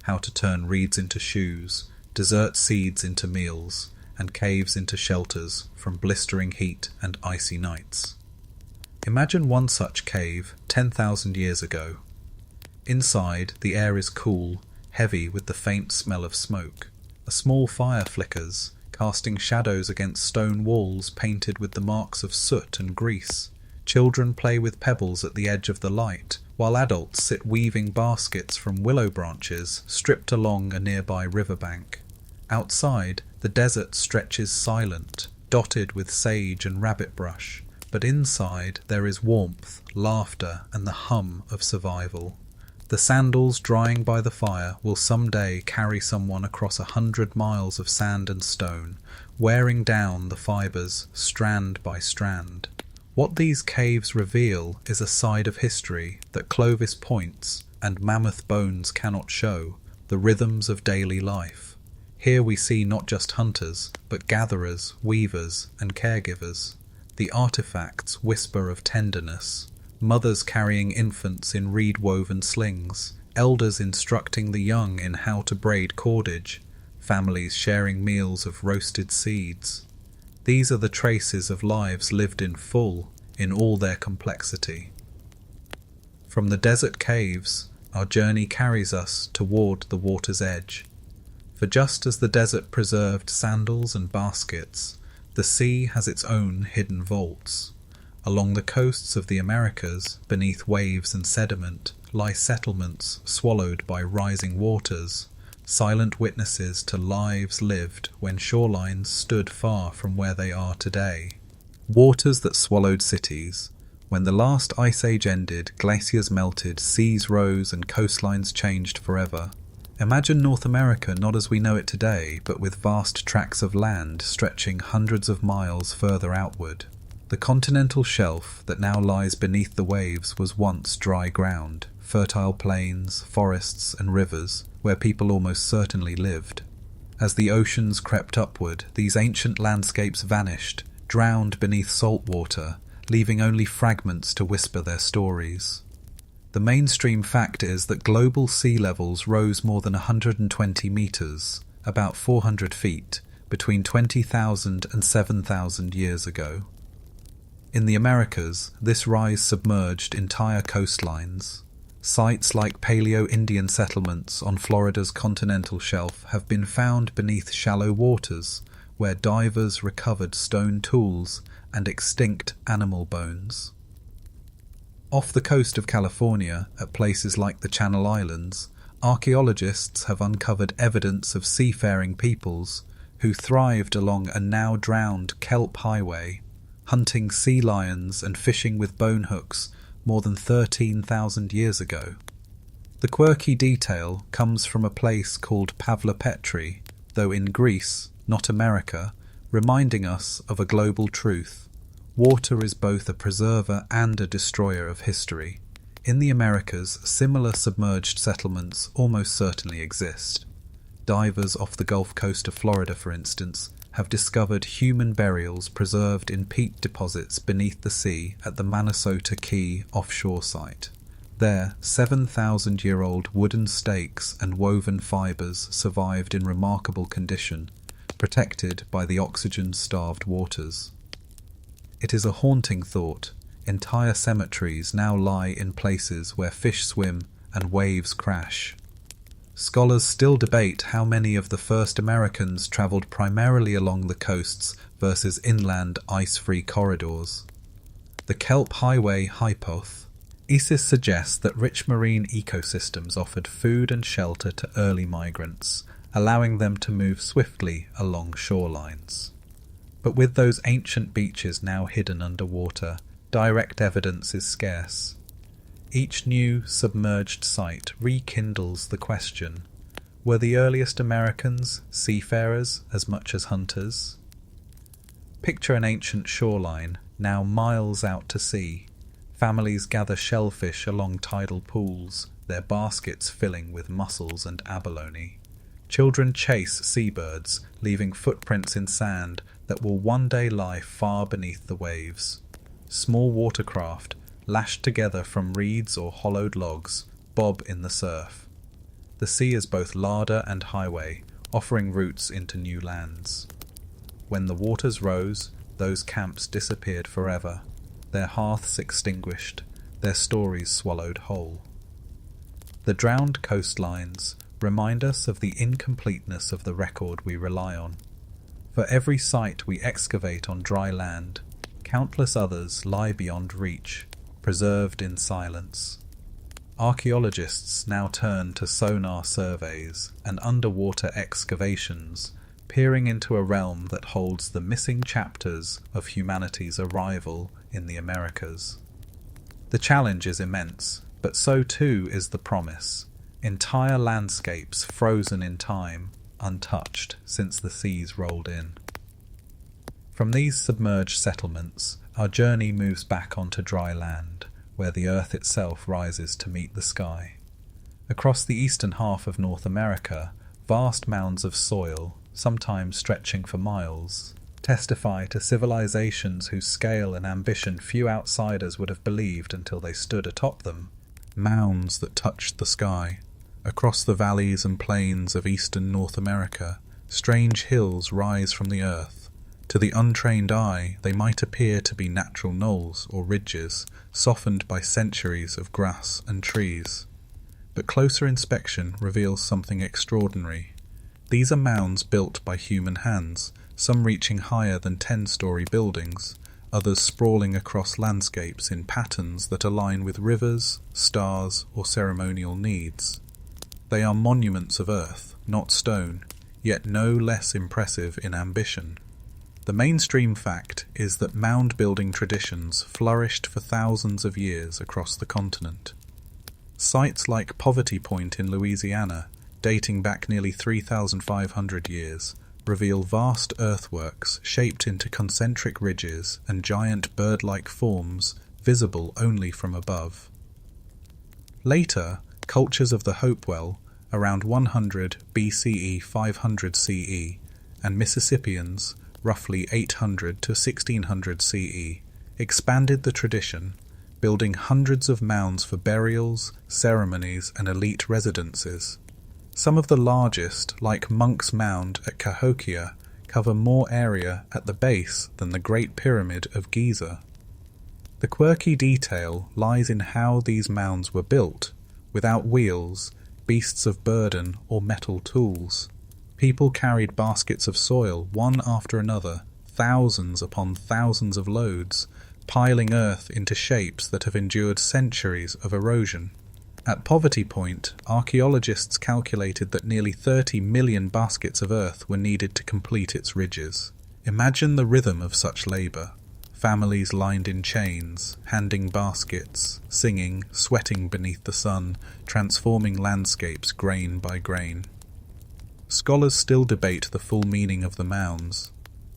Speaker 1: how to turn reeds into shoes, desert seeds into meals, and caves into shelters from blistering heat and icy nights. Imagine one such cave 10,000 years ago. Inside, the air is cool, heavy with the faint smell of smoke. A small fire flickers, casting shadows against stone walls painted with the marks of soot and grease. Children play with pebbles at the edge of the light, while adults sit weaving baskets from willow branches stripped along a nearby riverbank. Outside, the desert stretches silent, dotted with sage and rabbit brush, but inside there is warmth, laughter, and the hum of survival. The sandals drying by the fire will someday carry someone across 100 miles of sand and stone, wearing down the fibres strand by strand. What these caves reveal is a side of history that Clovis points and Mammoth bones cannot show, the rhythms of daily life. Here we see not just hunters, but gatherers, weavers, and caregivers. The artifacts whisper of tenderness, mothers carrying infants in reed-woven slings, elders instructing the young in how to braid cordage, families sharing meals of roasted seeds. These are the traces of lives lived in full, in all their complexity. From the desert caves, our journey carries us toward the water's edge. For just as the desert preserved sandals and baskets, the sea has its own hidden vaults. Along the coasts of the Americas, beneath waves and sediment, lie settlements swallowed by rising waters, silent witnesses to lives lived when shorelines stood far from where they are today. Waters that swallowed cities. When the last ice age ended, glaciers melted, seas rose, and coastlines changed forever. Imagine North America not as we know it today, but with vast tracts of land stretching hundreds of miles further outward. The continental shelf that now lies beneath the waves was once dry ground, fertile plains, forests, and rivers, where people almost certainly lived. As the oceans crept upward, these ancient landscapes vanished, drowned beneath salt water, leaving only fragments to whisper their stories. The mainstream fact is that global sea levels rose more than 120 metres, about 400 feet, between 20,000 and 7,000 years ago. In the Americas, this rise submerged entire coastlines. Sites like Paleo-Indian settlements on Florida's continental shelf have been found beneath shallow waters, where divers recovered stone tools and extinct animal bones. Off the coast of California, at places like the Channel Islands, Archaeologists have uncovered evidence of seafaring peoples who thrived along a now-drowned kelp highway, hunting sea lions and fishing with bone hooks more than 13,000 years ago. The quirky detail comes from a place called Pavlopetri, though in Greece, not America, reminding us of a global truth. Water is both a preserver and a destroyer of history. In the Americas, similar submerged settlements almost certainly exist. Divers off the Gulf Coast of Florida, for instance, have discovered human burials preserved in peat deposits beneath the sea at the Minnesota Key offshore site. There, 7,000-year-old wooden stakes and woven fibres survived in remarkable condition, protected by the oxygen-starved waters. It is a haunting thought. Entire cemeteries now lie in places where fish swim and waves crash. Scholars still debate how many of the first Americans travelled primarily along the coasts versus inland ice-free corridors. The Kelp Highway hypothesis suggests that rich marine ecosystems offered food and shelter to early migrants, allowing them to move swiftly along shorelines. But with those ancient beaches now hidden underwater, direct evidence is scarce. Each new submerged site rekindles the question: were the earliest Americans seafarers as much as hunters? Picture an ancient shoreline, now miles out to sea. Families gather shellfish along tidal pools, their baskets filling with mussels and abalone. Children chase seabirds, leaving footprints in sand that will one day lie far beneath the waves. Small watercraft, lashed together from reeds or hollowed logs, bob in the surf. The sea is both larder and highway, offering routes into new lands. When the waters rose, those camps disappeared forever, their hearths extinguished, their stories swallowed whole. The drowned coastlines remind us of the incompleteness of the record we rely on. For every site we excavate on dry land, countless others lie beyond reach, preserved in silence. Archaeologists now turn to sonar surveys and underwater excavations, peering into a realm that holds the missing chapters of humanity's arrival in the Americas. The challenge is immense, but so too is the promise. Entire landscapes frozen in time, untouched since the seas rolled in. From these submerged settlements, our journey moves back onto dry land, where the earth itself rises to meet the sky. Across the eastern half of North America, vast mounds of soil, sometimes stretching for miles, testify to civilizations whose scale and ambition few outsiders would have believed until they stood atop them. Mounds that touched the sky. Across the valleys and plains of eastern North America, strange hills rise from the earth. To the untrained eye, they might appear to be natural knolls or ridges, softened by centuries of grass and trees. But closer inspection reveals something extraordinary. These are mounds built by human hands, some reaching higher than 10-story buildings, others sprawling across landscapes in patterns that align with rivers, stars, or ceremonial needs. They are monuments of earth, not stone, yet no less impressive in ambition. The mainstream fact is that mound-building traditions flourished for thousands of years across the continent. Sites like Poverty Point in Louisiana, dating back nearly 3,500 years, reveal vast earthworks shaped into concentric ridges and giant bird-like forms visible only from above. Later, cultures of the Hopewell, around 100 BCE 500 CE, and Mississippians, roughly 800 to 1600 CE, expanded the tradition, building hundreds of mounds for burials, ceremonies, and elite residences. Some of the largest, like Monk's Mound at Cahokia, cover more area at the base than the Great Pyramid of Giza. The quirky detail lies in how these mounds were built, without wheels, beasts of burden, or metal tools. People carried baskets of soil, one after another, thousands upon thousands of loads, piling earth into shapes that have endured centuries of erosion. At poverty point, archaeologists calculated that nearly 30 million baskets of earth were needed to complete its ridges. Imagine the rhythm of such labour. Families lined in chains, handing baskets, singing, sweating beneath the sun, transforming landscapes grain by grain. Scholars still debate the full meaning of the mounds.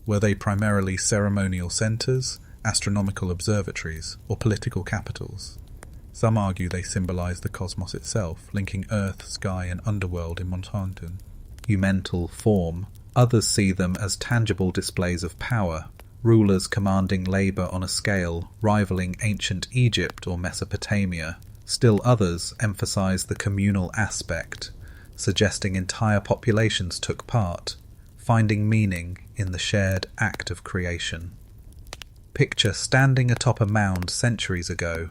Speaker 1: Were they primarily ceremonial centres, astronomical observatories, or political capitals? Some argue they symbolise the cosmos itself, linking earth, sky and underworld in monumental form. Others see them as tangible displays of power, rulers commanding labour on a scale rivaling ancient Egypt or Mesopotamia. Still others emphasise the communal aspect, suggesting entire populations took part, finding meaning in the shared act of creation. Picture standing atop a mound centuries ago.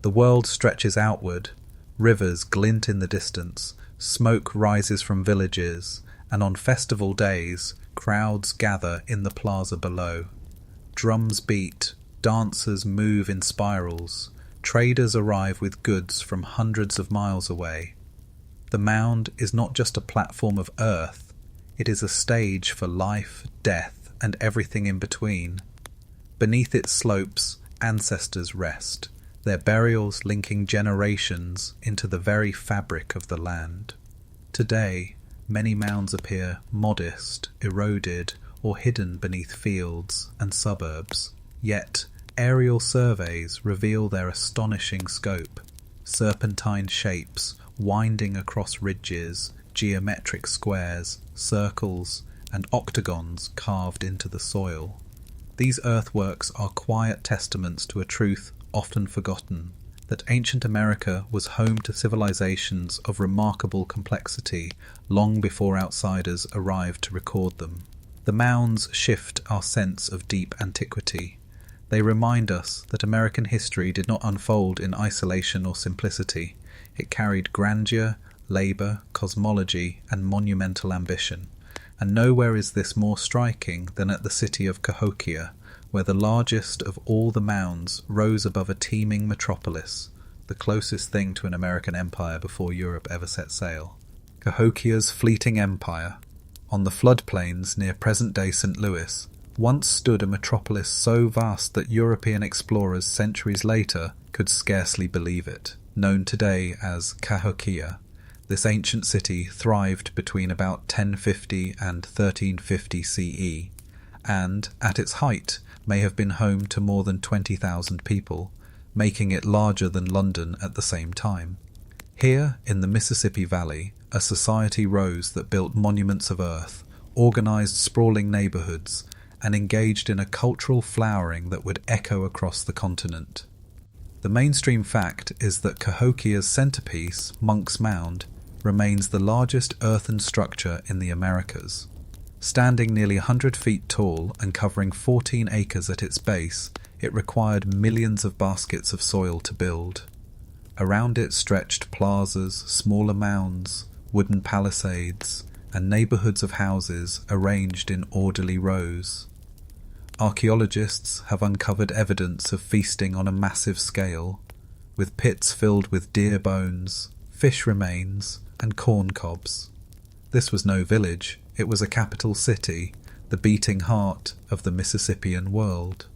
Speaker 1: The world stretches outward, rivers glint in the distance, smoke rises from villages, and on festival days, crowds gather in the plaza below. Drums beat, dancers move in spirals, traders arrive with goods from hundreds of miles away. The mound is not just a platform of earth, it is a stage for life, death, and everything in between. Beneath its slopes, ancestors rest, their burials linking generations into the very fabric of the land. Today, many mounds appear modest, eroded, or hidden beneath fields and suburbs. Yet, aerial surveys reveal their astonishing scope. Serpentine shapes winding across ridges, geometric squares, circles, and octagons carved into the soil. These earthworks are quiet testaments to a truth often forgotten, that ancient America was home to civilizations of remarkable complexity long before outsiders arrived to record them. The mounds shift our sense of deep antiquity. They remind us that American history did not unfold in isolation or simplicity. It carried grandeur, labour, cosmology, and monumental ambition. And nowhere is this more striking than at the city of Cahokia, where the largest of all the mounds rose above a teeming metropolis, the closest thing to an American empire before Europe ever set sail. Cahokia's fleeting empire. On the floodplains near present-day St. Louis, once stood a metropolis so vast that European explorers centuries later could scarcely believe it. Known today as Cahokia, this ancient city thrived between about 1050 and 1350 CE, and, at its height, may have been home to more than 20,000 people, making it larger than London at the same time. Here, in the Mississippi Valley, a society rose that built monuments of earth, organized sprawling neighborhoods, and engaged in a cultural flowering that would echo across the continent. The mainstream fact is that Cahokia's centerpiece, Monk's Mound, remains the largest earthen structure in the Americas. Standing nearly 100 feet tall and covering 14 acres at its base, it required millions of baskets of soil to build. Around it stretched plazas, smaller mounds, wooden palisades, and neighborhoods of houses arranged in orderly rows. Archaeologists have uncovered evidence of feasting on a massive scale, with pits filled with deer bones, fish remains, and corn cobs. This was no village, it was a capital city, the beating heart of the Mississippian world.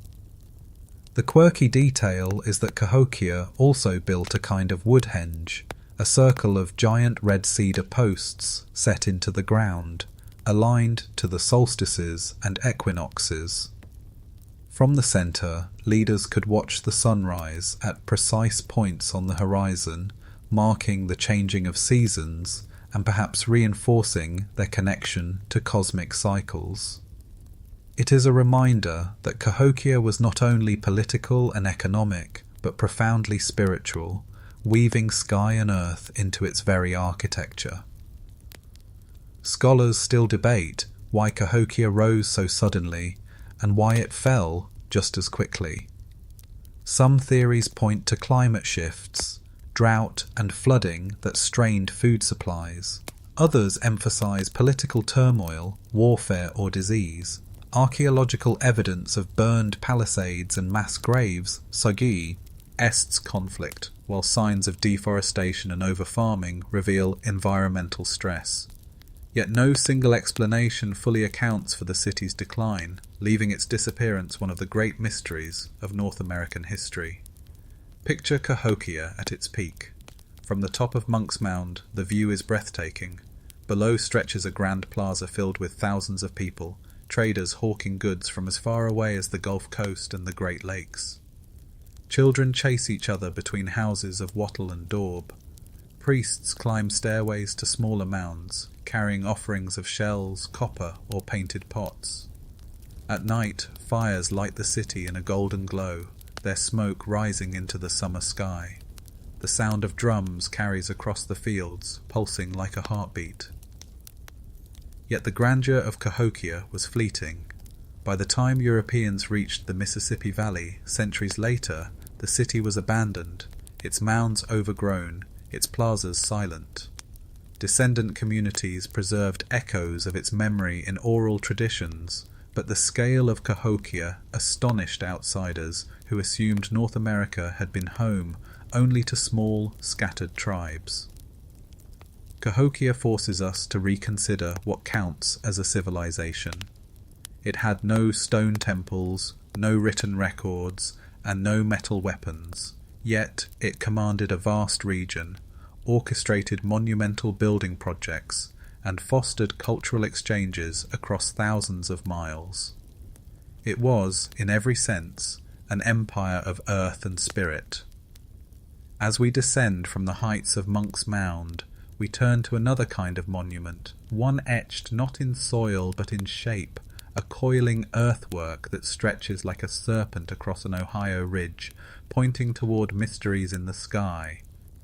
Speaker 1: The quirky detail is that Cahokia also built a kind of woodhenge, a circle of giant red cedar posts set into the ground, aligned to the solstices and equinoxes. From the centre, leaders could watch the sunrise at precise points on the horizon, marking the changing of seasons and perhaps reinforcing their connection to cosmic cycles. It is a reminder that Cahokia was not only political and economic, but profoundly spiritual, weaving sky and earth into its very architecture. Scholars still debate why Cahokia rose so suddenly and why it fell just as quickly. Some theories point to climate shifts, drought and flooding that strained food supplies. Others emphasize political turmoil, warfare or disease. Archaeological evidence of burned palisades and mass graves suggests Est's conflict, while signs of deforestation and overfarming reveal environmental stress. Yet no single explanation fully accounts for the city's decline, leaving its disappearance one of the great mysteries of North American history. Picture Cahokia at its peak. From the top of Monk's Mound, the view is breathtaking. Below stretches a grand plaza filled with thousands of people, traders hawking goods from as far away as the Gulf Coast and the Great Lakes. Children chase each other between houses of wattle and daub. Priests climb stairways to smaller mounds, carrying offerings of shells, copper, or painted pots. At night, fires light the city in a golden glow, their smoke rising into the summer sky. The sound of drums carries across the fields, pulsing like a heartbeat. Yet the grandeur of Cahokia was fleeting. By the time Europeans reached the Mississippi Valley, centuries later, the city was abandoned, its mounds overgrown, its plazas silent. Descendant communities preserved echoes of its memory in oral traditions, but the scale of Cahokia astonished outsiders who assumed North America had been home only to small, scattered tribes. Cahokia forces us to reconsider what counts as a civilization. It had no stone temples, no written records, and no metal weapons, yet it commanded a vast region, orchestrated monumental building projects, and fostered cultural exchanges across thousands of miles. It was, in every sense, an empire of earth and spirit. As we descend from the heights of Monk's Mound, we turn to another kind of monument, one etched not in soil but in shape, a coiling earthwork that stretches like a serpent across an Ohio ridge, pointing toward mysteries in the sky.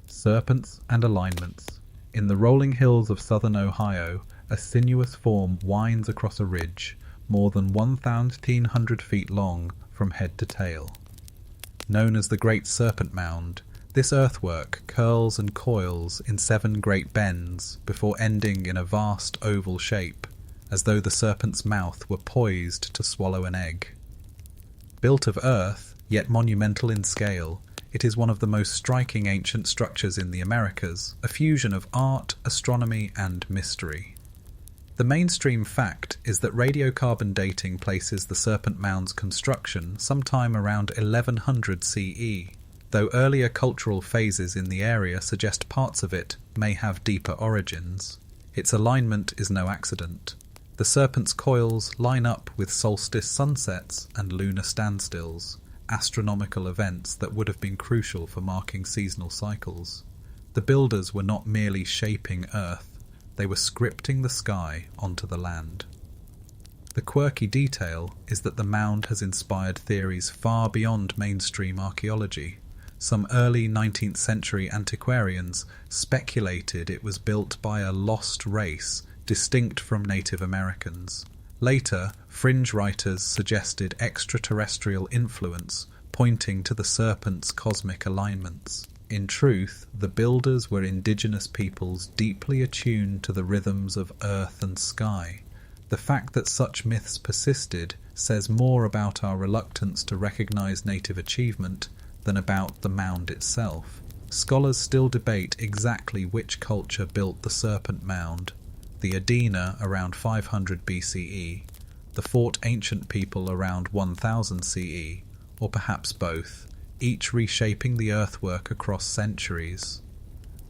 Speaker 1: Serpents and alignments. In the rolling hills of southern Ohio, a sinuous form winds across a ridge, more than 1,300 feet long from head to tail. Known as the Great Serpent Mound, this earthwork curls and coils in 7 great bends before ending in a vast oval shape, as though the serpent's mouth were poised to swallow an egg. Built of earth, yet monumental in scale, it is one of the most striking ancient structures in the Americas, a fusion of art, astronomy, and mystery. The mainstream fact is that radiocarbon dating places the Serpent Mound's construction sometime around 1100 CE, though earlier cultural phases in the area suggest parts of it may have deeper origins. Its alignment is no accident. The serpent's coils line up with solstice sunsets and lunar standstills, astronomical events that would have been crucial for marking seasonal cycles. The builders were not merely shaping Earth, they were scripting the sky onto the land. The quirky detail is that the mound has inspired theories far beyond mainstream archaeology. Some early 19th century antiquarians speculated it was built by a lost race distinct from Native Americans. Later, fringe writers suggested extraterrestrial influence, pointing to the serpent's cosmic alignments. In truth, the builders were indigenous peoples deeply attuned to the rhythms of earth and sky. The fact that such myths persisted says more about our reluctance to recognize native achievement than about the mound itself. Scholars still debate exactly which culture built the Serpent Mound, the Adena around 500 BCE, the Fort Ancient people around 1000 CE, or perhaps both, each reshaping the earthwork across centuries.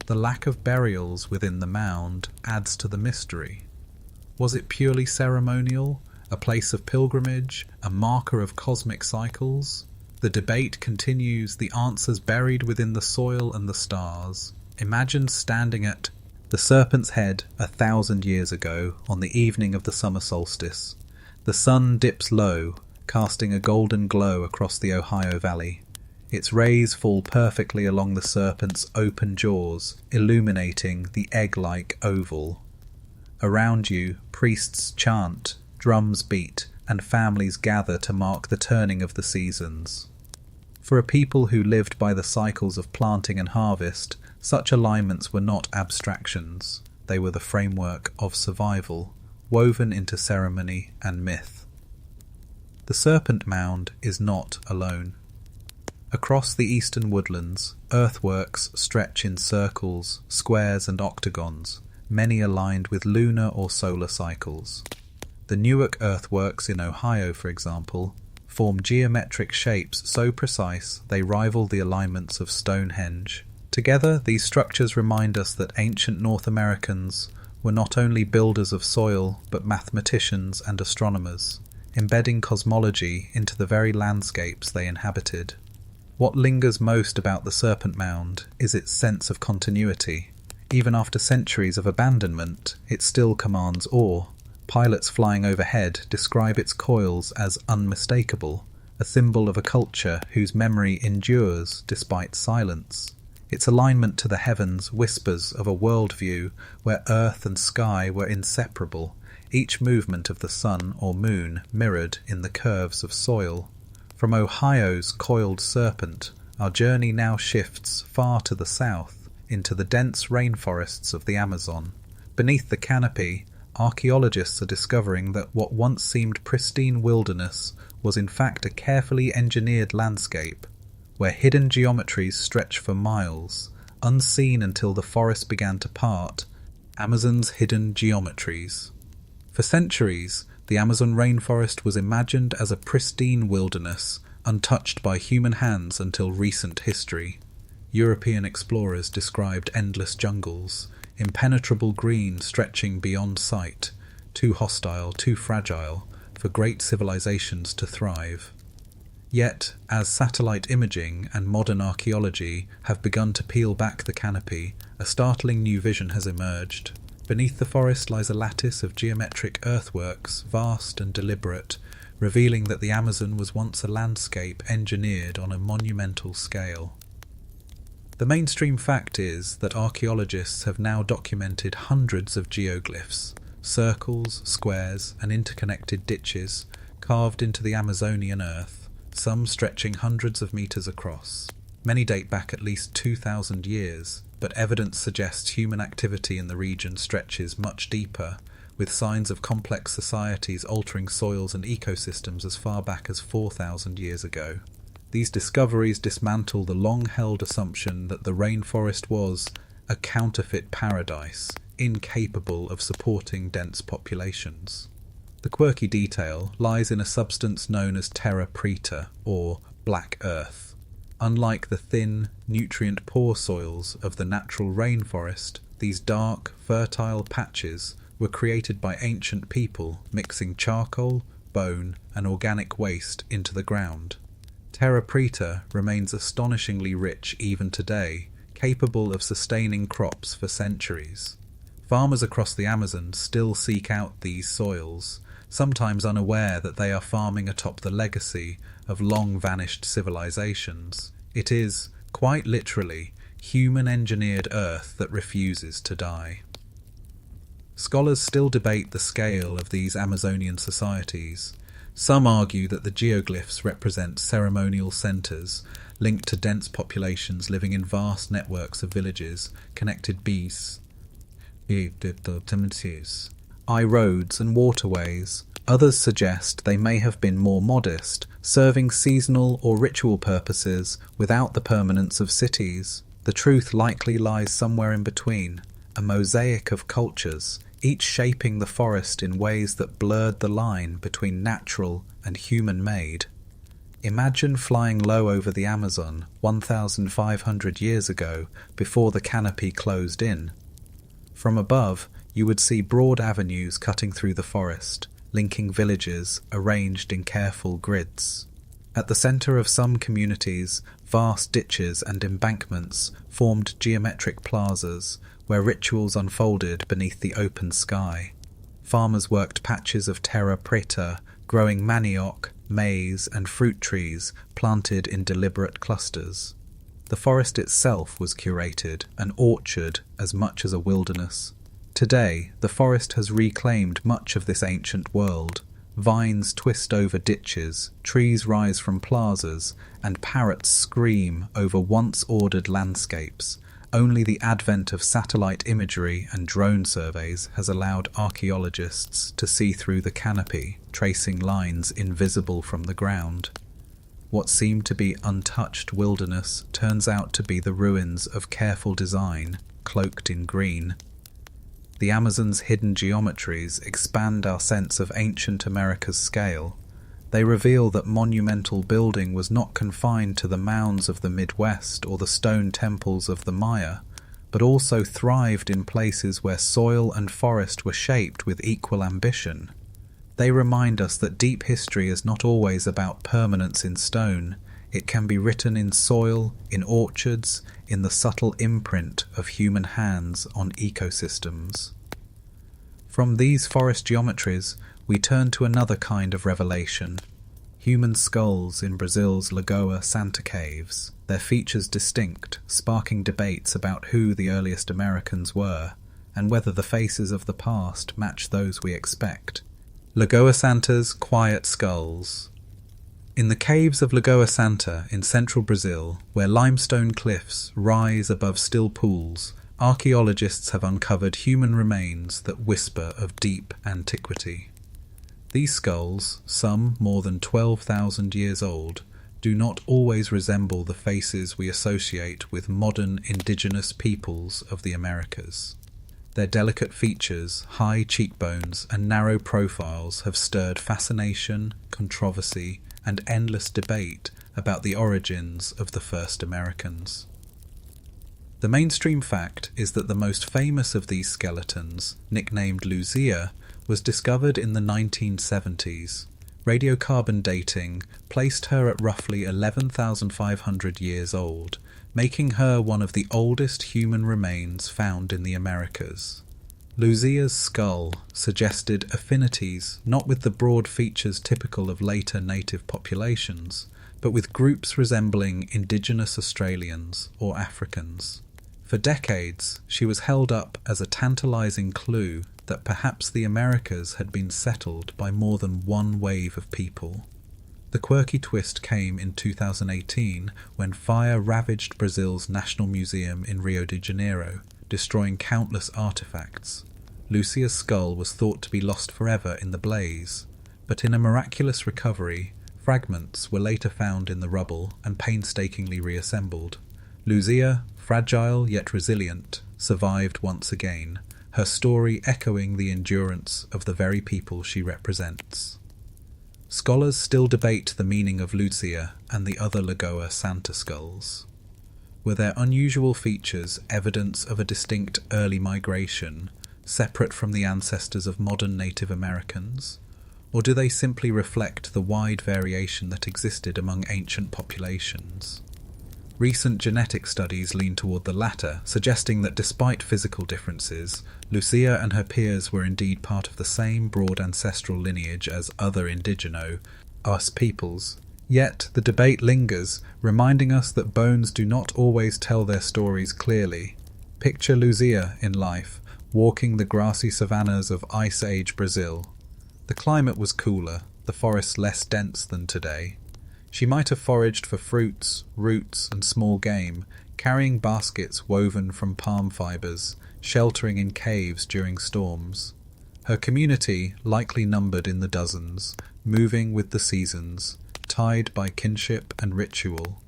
Speaker 1: The lack of burials within the mound adds to the mystery. Was it purely ceremonial, a place of pilgrimage, a marker of cosmic cycles? The debate continues, the answers buried within the soil and the stars. Imagine standing at the serpent's head 1,000 years ago on the evening of the summer solstice. The sun dips low, casting a golden glow across the Ohio Valley. Its rays fall perfectly along the serpent's open jaws, illuminating the egg-like oval. Around you, priests chant, drums beat, and families gather to mark the turning of the seasons. For a people who lived by the cycles of planting and harvest, such alignments were not abstractions. They were the framework of survival, woven into ceremony and myth. The Serpent Mound is not alone. Across the eastern woodlands, earthworks stretch in circles, squares and octagons, many aligned with lunar or solar cycles. The Newark earthworks in Ohio, for example, form geometric shapes so precise they rival the alignments of Stonehenge. Together, these structures remind us that ancient North Americans were not only builders of soil, but mathematicians and astronomers, embedding cosmology into the very landscapes they inhabited. What lingers most about the Serpent Mound is its sense of continuity. Even after centuries of abandonment, it still commands awe. Pilots flying overhead describe its coils as unmistakable, a symbol of a culture whose memory endures despite silence. Its alignment to the heavens whispers of a worldview where earth and sky were inseparable, each movement of the sun or moon mirrored in the curves of soil. From Ohio's coiled serpent, our journey now shifts far to the south, into the dense rainforests of the Amazon. Beneath the canopy, archaeologists are discovering that what once seemed pristine wilderness was in fact a carefully engineered landscape, where hidden geometries stretch for miles, unseen until the forest began to part. Amazon's hidden geometries. For centuries, the Amazon rainforest was imagined as a pristine wilderness, untouched by human hands until recent history. European explorers described endless jungles, impenetrable green stretching beyond sight, too hostile, too fragile, for great civilizations to thrive. Yet, as satellite imaging and modern archaeology have begun to peel back the canopy, a startling new vision has emerged. Beneath the forest lies a lattice of geometric earthworks, vast and deliberate, revealing that the Amazon was once a landscape engineered on a monumental scale. The mainstream fact is that archaeologists have now documented hundreds of geoglyphs, circles, squares, and interconnected ditches carved into the Amazonian earth, some stretching hundreds of meters across. Many date back at least 2,000 years, but evidence suggests human activity in the region stretches much deeper, with signs of complex societies altering soils and ecosystems as far back as 4,000 years ago. These discoveries dismantle the long-held assumption that the rainforest was a counterfeit paradise, incapable of supporting dense populations. The quirky detail lies in a substance known as terra preta, or black earth. Unlike the thin, nutrient-poor soils of the natural rainforest, these dark, fertile patches were created by ancient people mixing charcoal, bone, and organic waste into the ground. Terra preta remains astonishingly rich even today, capable of sustaining crops for centuries. Farmers across the Amazon still seek out these soils, sometimes unaware that they are farming atop the legacy of long-vanished civilizations. It is, quite literally, human-engineered Earth that refuses to die. Scholars still debate the scale of these Amazonian societies. Some argue that the geoglyphs represent ceremonial centres linked to dense populations living in vast networks of villages, connected beasts, roads and waterways. Others suggest they may have been more modest, serving seasonal or ritual purposes without the permanence of cities. The truth likely lies somewhere in between, a mosaic of cultures, each shaping the forest in ways that blurred the line between natural and human-made. Imagine flying low over the Amazon 1,500 years ago, before the canopy closed in. From above, you would see broad avenues cutting through the forest, linking villages arranged in careful grids. At the centre of some communities, vast ditches and embankments formed geometric plazas where rituals unfolded beneath the open sky. Farmers worked patches of terra preta, growing manioc, maize and fruit trees planted in deliberate clusters. The forest itself was curated, an orchard as much as a wilderness. Today, the forest has reclaimed much of this ancient world. Vines twist over ditches, trees rise from plazas, and parrots scream over once ordered landscapes. Only the advent of satellite imagery and drone surveys has allowed archaeologists to see through the canopy, tracing lines invisible from the ground. What seemed to be untouched wilderness turns out to be the ruins of careful design, cloaked in green. The Amazon's hidden geometries expand our sense of ancient America's scale. They reveal that monumental building was not confined to the mounds of the Midwest or the stone temples of the Maya, but also thrived in places where soil and forest were shaped with equal ambition. They remind us that deep history is not always about permanence in stone. It can be written in soil, in orchards, in the subtle imprint of human hands on ecosystems. From these forest geometries, we turn to another kind of revelation. Human skulls in Brazil's Lagoa Santa caves, their features distinct, sparking debates about who the earliest Americans were, and whether the faces of the past match those we expect. Lagoa Santa's quiet skulls. In the caves of Lagoa Santa in central Brazil, where limestone cliffs rise above still pools, archaeologists have uncovered human remains that whisper of deep antiquity. These skulls, some more than 12,000 years old, do not always resemble the faces we associate with modern indigenous peoples of the Americas. Their delicate features, high cheekbones, and narrow profiles have stirred fascination, controversy, and endless debate about the origins of the first Americans. The mainstream fact is that the most famous of these skeletons, nicknamed Luzia, was discovered in the 1970s. Radiocarbon dating placed her at roughly 11,500 years old, making her one of the oldest human remains found in the Americas. Luzia's skull suggested affinities not with the broad features typical of later native populations, but with groups resembling indigenous Australians or Africans. For decades, she was held up as a tantalizing clue that perhaps the Americas had been settled by more than one wave of people. The quirky twist came in 2018 when fire ravaged Brazil's National Museum in Rio de Janeiro, destroying countless artifacts. Lucia's skull was thought to be lost forever in the blaze, but in a miraculous recovery, fragments were later found in the rubble and painstakingly reassembled. Lucia, fragile yet resilient, survived once again, her story echoing the endurance of the very people she represents. Scholars still debate the meaning of Lucia and the other Lagoa Santa skulls. Were their unusual features evidence of a distinct early migration, separate from the ancestors of modern Native Americans, or do they simply reflect the wide variation that existed among ancient populations? Recent genetic studies lean toward the latter, suggesting that despite physical differences, Lucia and her peers were indeed part of the same broad ancestral lineage as other us peoples. Yet the debate lingers, reminding us that bones do not always tell their stories clearly. Picture Lucia in life, walking the grassy savannas of Ice Age Brazil. The climate was cooler, the forests less dense than today. She might have foraged for fruits, roots, and small game, carrying baskets woven from palm fibers, sheltering in caves during storms. Her community likely numbered in the dozens, moving with the seasons, tied by kinship and ritual.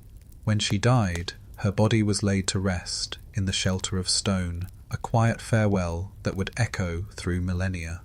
Speaker 1: When she died, her body was laid to rest in the shelter of stone, a quiet farewell that would echo through millennia.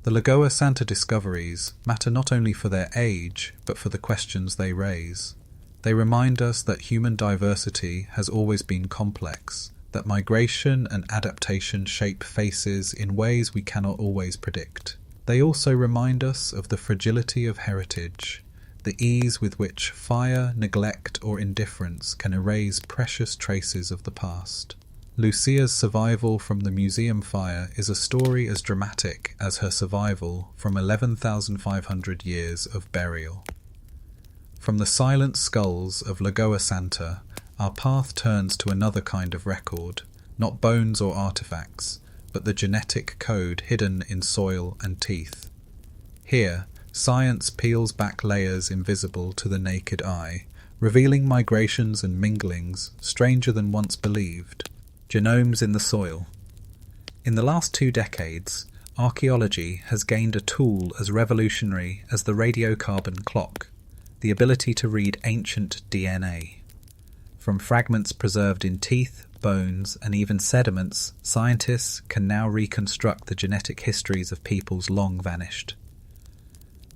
Speaker 1: The Lagoa Santa discoveries matter not only for their age, but for the questions they raise. They remind us that human diversity has always been complex, that migration and adaptation shape faces in ways we cannot always predict. They also remind us of the fragility of heritage, the ease with which fire, neglect, or indifference can erase precious traces of the past. Lucia's survival from the museum fire is a story as dramatic as her survival from 11,500 years of burial. From the silent skulls of Lagoa Santa, our path turns to another kind of record, not bones or artifacts, but the genetic code hidden in soil and teeth. Here, science peels back layers invisible to the naked eye, revealing migrations and minglings stranger than once believed. Genomes in the soil. In the last 2 decades, archaeology has gained a tool as revolutionary as the radiocarbon clock. the ability to read ancient DNA. From fragments preserved in teeth, bones, and even sediments, scientists can now reconstruct the genetic histories of peoples long vanished.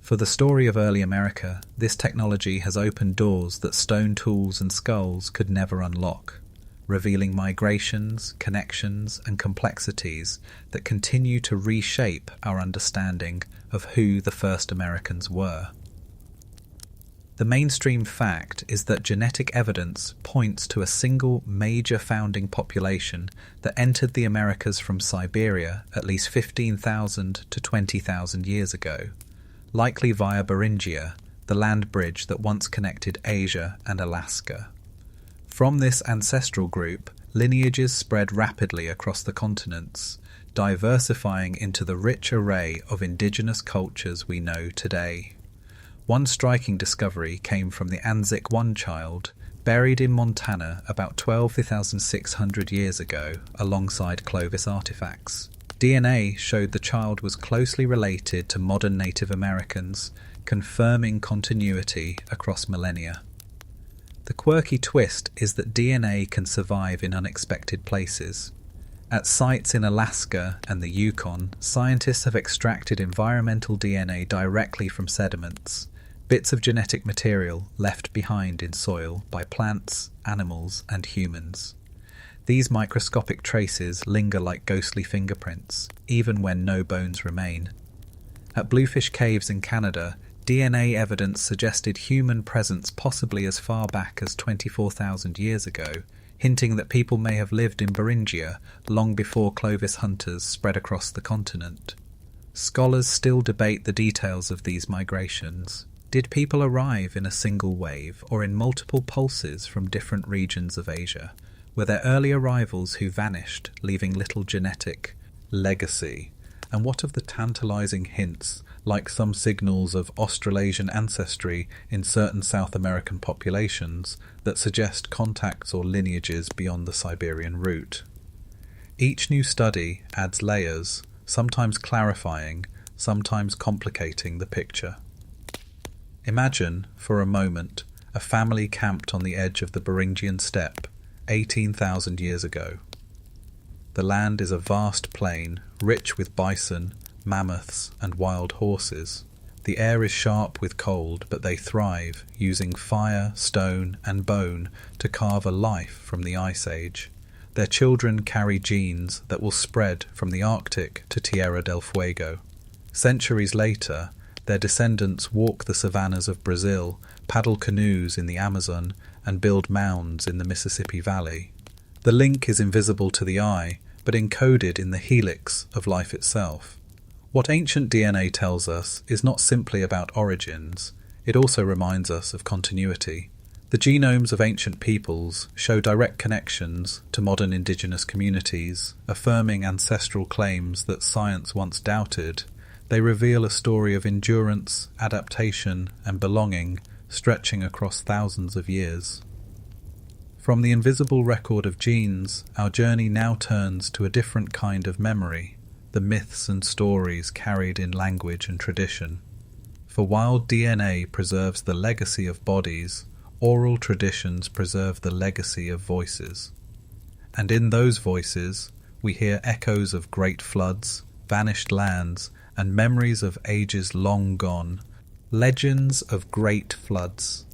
Speaker 1: For the story of early America, this technology has opened doors that stone tools and skulls could never unlock, revealing migrations, connections, and complexities that continue to reshape our understanding of who the first Americans were. The mainstream fact is that genetic evidence points to a single major founding population that entered the Americas from Siberia at least 15,000 to 20,000 years ago, likely via Beringia, the land bridge that once connected Asia and Alaska. From this ancestral group, lineages spread rapidly across the continents, diversifying into the rich array of indigenous cultures we know today. One striking discovery came from the Anzic I child, buried in Montana about 12,600 years ago alongside Clovis artifacts. DNA showed the child was closely related to modern Native Americans, confirming continuity across millennia. The quirky twist is that DNA can survive in unexpected places. At sites in Alaska and the Yukon, scientists have extracted environmental DNA directly from sediments, bits of genetic material left behind in soil by plants, animals, and humans. These microscopic traces linger like ghostly fingerprints, even when no bones remain. At Bluefish Caves in Canada, DNA evidence suggested human presence possibly as far back as 24,000 years ago, hinting that people may have lived in Beringia long before Clovis hunters spread across the continent. Scholars still debate the details of these migrations. Did people arrive in a single wave or in multiple pulses from different regions of Asia? Were there early arrivals who vanished, leaving little genetic legacy? And what of the tantalizing hints, like some signals of Australasian ancestry in certain South American populations, that suggest contacts or lineages beyond the Siberian route? Each new study adds layers, sometimes clarifying, sometimes complicating the picture. Imagine, for a moment, a family camped on the edge of the Beringian steppe 18,000 years ago. The land is a vast plain, rich with bison, mammoths, and wild horses. The air is sharp with cold, but they thrive, using fire, stone, and bone to carve a life from the Ice Age. Their children carry genes that will spread from the Arctic to Tierra del Fuego. Centuries later, their descendants walk the savannas of Brazil, paddle canoes in the Amazon, and build mounds in the Mississippi Valley. The link is invisible to the eye, but encoded in the helix of life itself. What ancient DNA tells us is not simply about origins, it also reminds us of continuity. The genomes of ancient peoples show direct connections to modern indigenous communities, affirming ancestral claims that science once doubted. They reveal a story of endurance, adaptation, and belonging stretching across thousands of years. From the invisible record of genes, our journey now turns to a different kind of memory, the myths and stories carried in language and tradition. For while DNA preserves the legacy of bodies, oral traditions preserve the legacy of voices. And in those voices, we hear echoes of great floods, vanished lands, and memories of ages long gone, legends of great floods.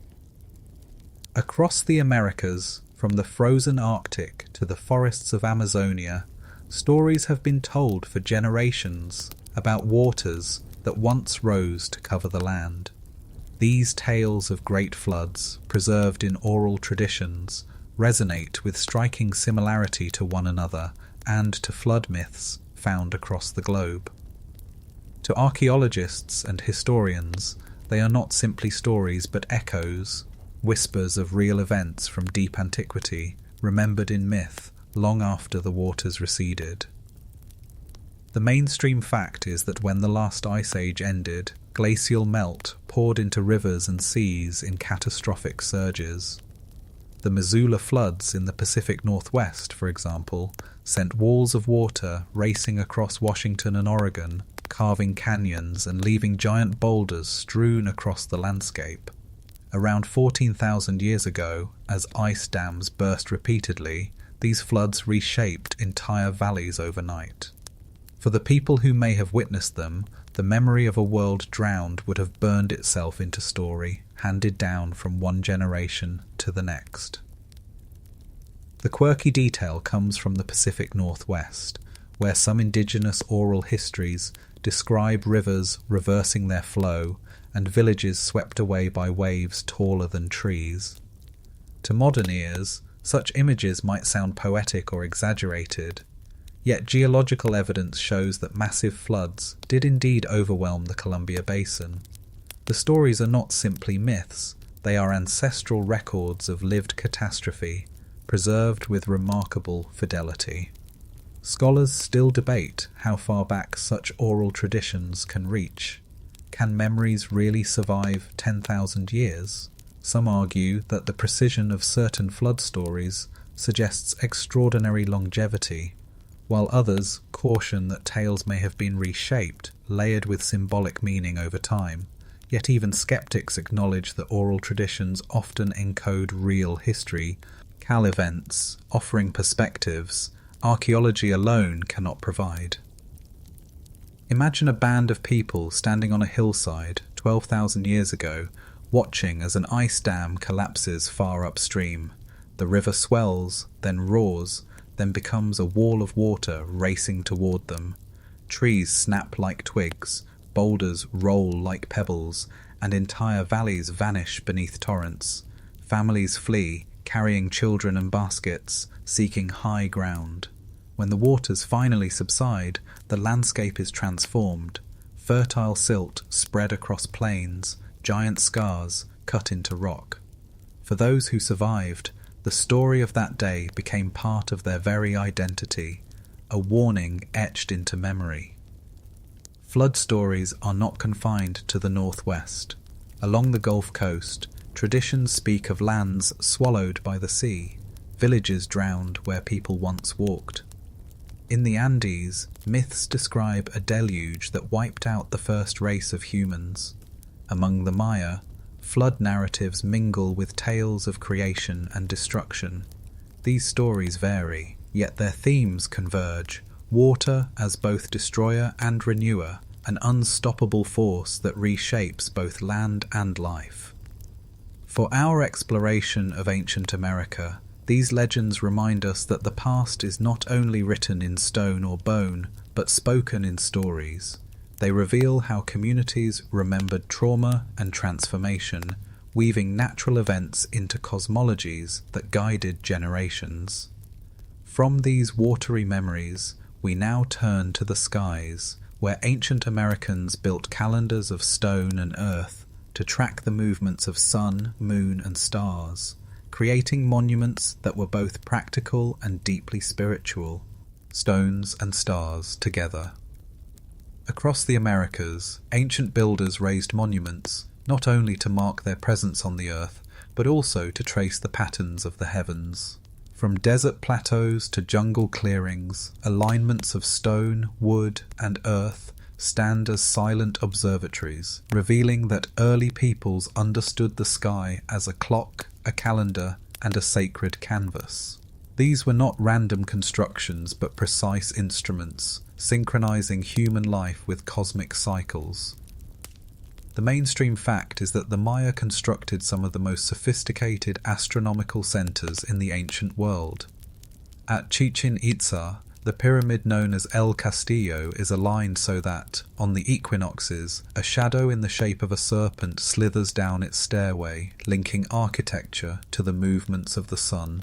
Speaker 1: Across the Americas, from the frozen Arctic to the forests of Amazonia, stories have been told for generations about waters that once rose to cover the land. These tales of great floods, preserved in oral traditions, resonate with striking similarity to one another and to flood myths found across the globe. To archaeologists and historians, they are not simply stories but echoes, whispers of real events from deep antiquity, remembered in myth long after the waters receded. The mainstream fact is that when the last ice age ended, glacial melt poured into rivers and seas in catastrophic surges. The Missoula floods in the Pacific Northwest, for example, sent walls of water racing across Washington and Oregon, carving canyons and leaving giant boulders strewn across the landscape. Around 14,000 years ago, as ice dams burst repeatedly, these floods reshaped entire valleys overnight. For the people who may have witnessed them, the memory of a world drowned would have burned itself into story, handed down from one generation to the next. The quirky detail comes from the Pacific Northwest, where some indigenous oral histories describe rivers reversing their flow and villages swept away by waves taller than trees. To modern ears, such images might sound poetic or exaggerated, yet geological evidence shows that massive floods did indeed overwhelm the Columbia Basin. The stories are not simply myths, they are ancestral records of lived catastrophe, preserved with remarkable fidelity. Scholars still debate how far back such oral traditions can reach. Can memories really survive 10,000 years? Some argue that the precision of certain flood stories suggests extraordinary longevity, while others caution that tales may have been reshaped, layered with symbolic meaning over time. Yet even skeptics acknowledge that oral traditions often encode real history, events, offering perspectives archaeology alone cannot provide. Imagine a band of people standing on a hillside 12,000 years ago, watching as an ice dam collapses far upstream. The river swells, then roars, then becomes a wall of water racing toward them. Trees snap like twigs, boulders roll like pebbles, and entire valleys vanish beneath torrents. Families flee, carrying children and baskets, seeking high ground. When the waters finally subside, the landscape is transformed. Fertile silt spread across plains, giant scars cut into rock. For those who survived, the story of that day became part of their very identity, a warning etched into memory. Flood stories are not confined to the Northwest. Along the Gulf Coast, traditions speak of lands swallowed by the sea, villages drowned where people once walked. In the Andes, myths describe a deluge that wiped out the first race of humans. Among the Maya, flood narratives mingle with tales of creation and destruction. These stories vary, yet their themes converge: water as both destroyer and renewer, an unstoppable force that reshapes both land and life. For our exploration of ancient America, these legends remind us that the past is not only written in stone or bone, but spoken in stories. They reveal how communities remembered trauma and transformation, weaving natural events into cosmologies that guided generations. From these watery memories, we now turn to the skies, where ancient Americans built calendars of stone and earth to track the movements of sun, moon, and stars, creating monuments that were both practical and deeply spiritual, stones and stars together. Across the Americas, ancient builders raised monuments, not only to mark their presence on the earth, but also to trace the patterns of the heavens. From desert plateaus to jungle clearings, alignments of stone, wood, and earth stand as silent observatories, revealing that early peoples understood the sky as a clock, a calendar, and a sacred canvas. These were not random constructions but precise instruments, synchronizing human life with cosmic cycles. The mainstream fact is that the Maya constructed some of the most sophisticated astronomical centers in the ancient world. At Chichen Itza, the pyramid known as El Castillo is aligned so that, on the equinoxes, a shadow in the shape of a serpent slithers down its stairway, linking architecture to the movements of the sun.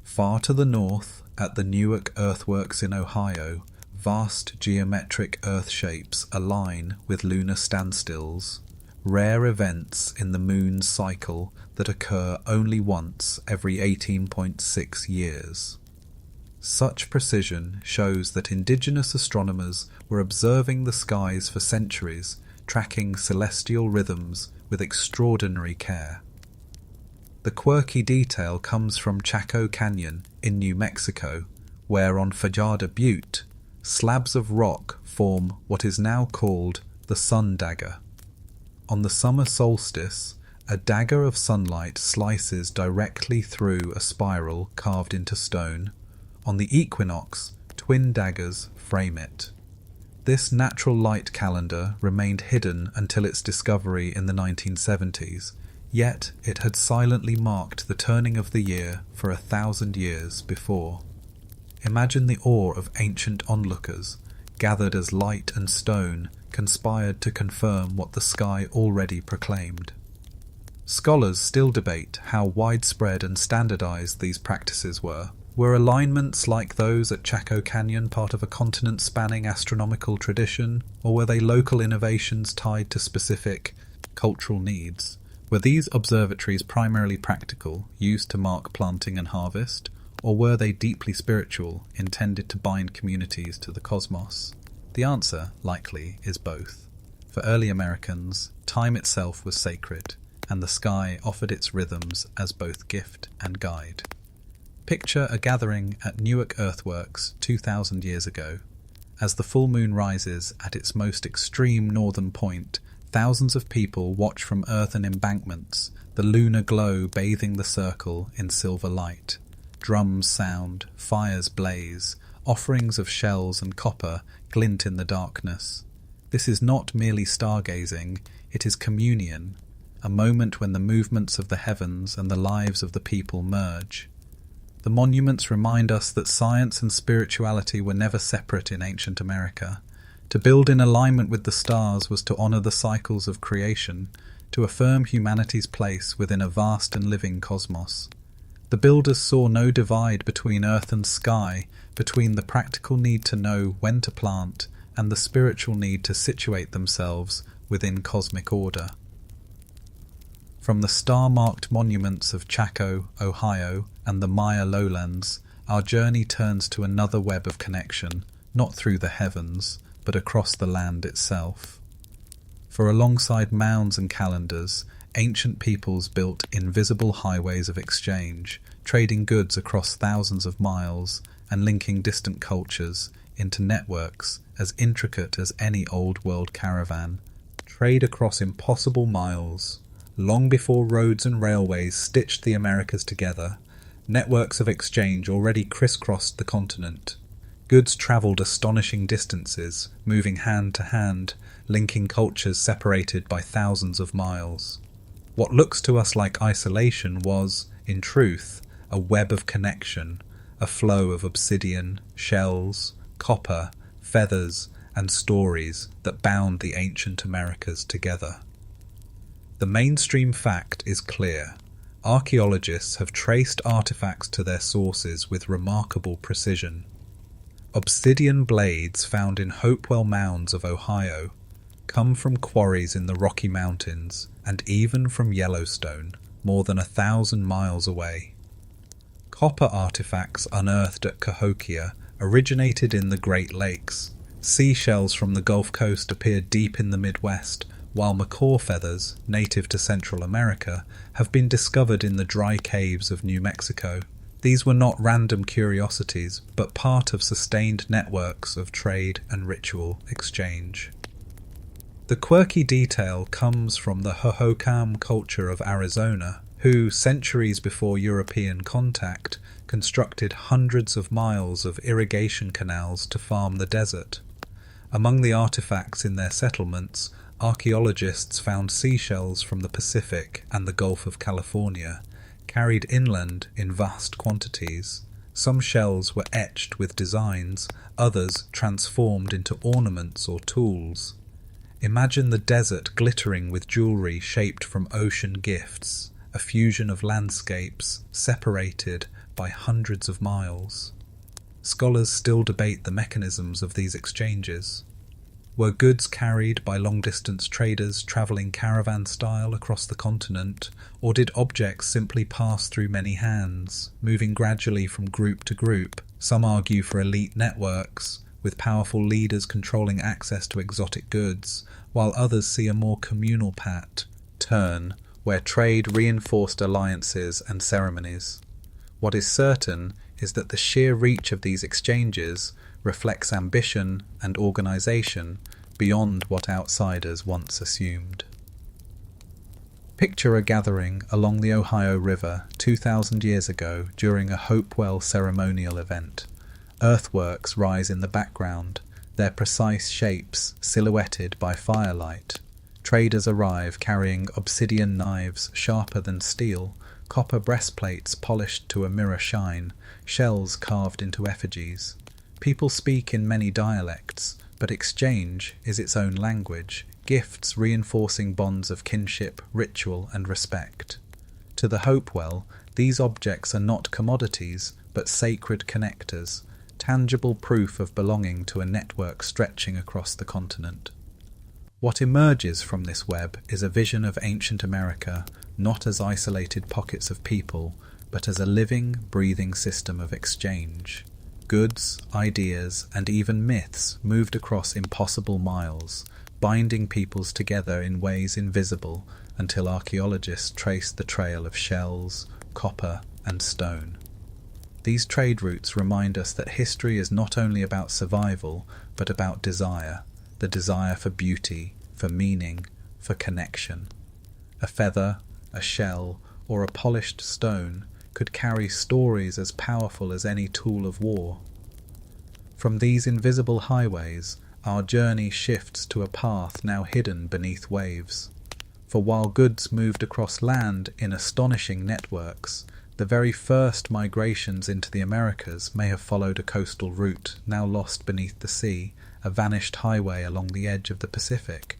Speaker 1: Far to the north, at the Newark earthworks in Ohio, vast geometric earth shapes align with lunar standstills, rare events in the moon's cycle that occur only once every 18.6 years. Such precision shows that indigenous astronomers were observing the skies for centuries, tracking celestial rhythms with extraordinary care. The quirky detail comes from Chaco Canyon in New Mexico, where on Fajada Butte, slabs of rock form what is now called the Sun Dagger. On the summer solstice, A dagger of sunlight slices directly through a spiral carved into stone. On the equinox, twin daggers frame it. This natural light calendar remained hidden until its discovery in the 1970s, yet it had silently marked the turning of the year for 1,000 years before. Imagine the awe of ancient onlookers, gathered as light and stone conspired to confirm what the sky already proclaimed. Scholars still debate how widespread and standardized these practices were. Were alignments like those at Chaco Canyon part of a continent-spanning astronomical tradition, or were they local innovations tied to specific cultural needs? Were these observatories primarily practical, used to mark planting and harvest, or were they deeply spiritual, intended to bind communities to the cosmos? The answer, likely, is both. For early Americans, time itself was sacred, and the sky offered its rhythms as both gift and guide. Picture a gathering at Newark Earthworks 2,000 years ago. As the full moon rises at its most extreme northern point, thousands of people watch from earthen embankments, the lunar glow bathing the circle in silver light. Drums sound, fires blaze, offerings of shells and copper glint in the darkness. This is not merely stargazing, it is communion, a moment when the movements of the heavens and the lives of the people merge. The monuments remind us that science and spirituality were never separate in ancient America. To build in alignment with the stars was to honor the cycles of creation, to affirm humanity's place within a vast and living cosmos. The builders saw no divide between earth and sky, between the practical need to know when to plant and the spiritual need to situate themselves within cosmic order. From the star-marked monuments of Chaco, Ohio, and the Maya lowlands, our journey turns to another web of connection, not through the heavens, but across the land itself. For alongside mounds and calendars, ancient peoples built invisible highways of exchange, trading goods across thousands of miles and linking distant cultures into networks as intricate as any old-world caravan. Trade across impossible miles. Long before roads and railways stitched the Americas together, networks of exchange already crisscrossed the continent. Goods travelled astonishing distances, moving hand to hand, linking cultures separated by thousands of miles. What looks to us like isolation was, in truth, a web of connection, a flow of obsidian, shells, copper, feathers, and stories that bound the ancient Americas together. The mainstream fact is clear. Archaeologists have traced artifacts to their sources with remarkable precision. Obsidian blades found in Hopewell Mounds of Ohio come from quarries in the Rocky Mountains and even from Yellowstone, more than 1,000 miles away. Copper artifacts unearthed at Cahokia originated in the Great Lakes. Seashells from the Gulf Coast appeared deep in the Midwest, while macaw feathers, native to Central America, have been discovered in the dry caves of New Mexico. These were not random curiosities, but part of sustained networks of trade and ritual exchange. The quirky detail comes from the Hohokam culture of Arizona, who, centuries before European contact, constructed hundreds of miles of irrigation canals to farm the desert. Among the artifacts in their settlements, archaeologists found seashells from the Pacific and the Gulf of California, carried inland in vast quantities. Some shells were etched with designs, others transformed into ornaments or tools. Imagine the desert glittering with jewelry shaped from ocean gifts, a fusion of landscapes separated by hundreds of miles. Scholars still debate the mechanisms of these exchanges. Were goods carried by long-distance traders travelling caravan-style across the continent, or did objects simply pass through many hands, moving gradually from group to group? Some argue for elite networks, with powerful leaders controlling access to exotic goods, while others see a more communal turn, where trade reinforced alliances and ceremonies. What is certain is that the sheer reach of these exchanges reflects ambition and organisation beyond what outsiders once assumed. Picture a gathering along the Ohio River 2,000 years ago during a Hopewell ceremonial event. Earthworks rise in the background, their precise shapes silhouetted by firelight. Traders arrive carrying obsidian knives sharper than steel, copper breastplates polished to a mirror shine, shells carved into effigies. People speak in many dialects, but exchange is its own language, gifts reinforcing bonds of kinship, ritual, and respect. To the Hopewell, these objects are not commodities, but sacred connectors, tangible proof of belonging to a network stretching across the continent. What emerges from this web is a vision of ancient America, not as isolated pockets of people, but as a living, breathing system of exchange. Goods, ideas, and even myths moved across impossible miles, binding peoples together in ways invisible until archaeologists traced the trail of shells, copper, and stone. These trade routes remind us that history is not only about survival, but about desire, the desire for beauty, for meaning, for connection. A feather, a shell, or a polished stone could carry stories as powerful as any tool of war. From these invisible highways, our journey shifts to a path now hidden beneath waves. For while goods moved across land in astonishing networks, the very first migrations into the Americas may have followed a coastal route now lost beneath the sea, a vanished highway along the edge of the Pacific.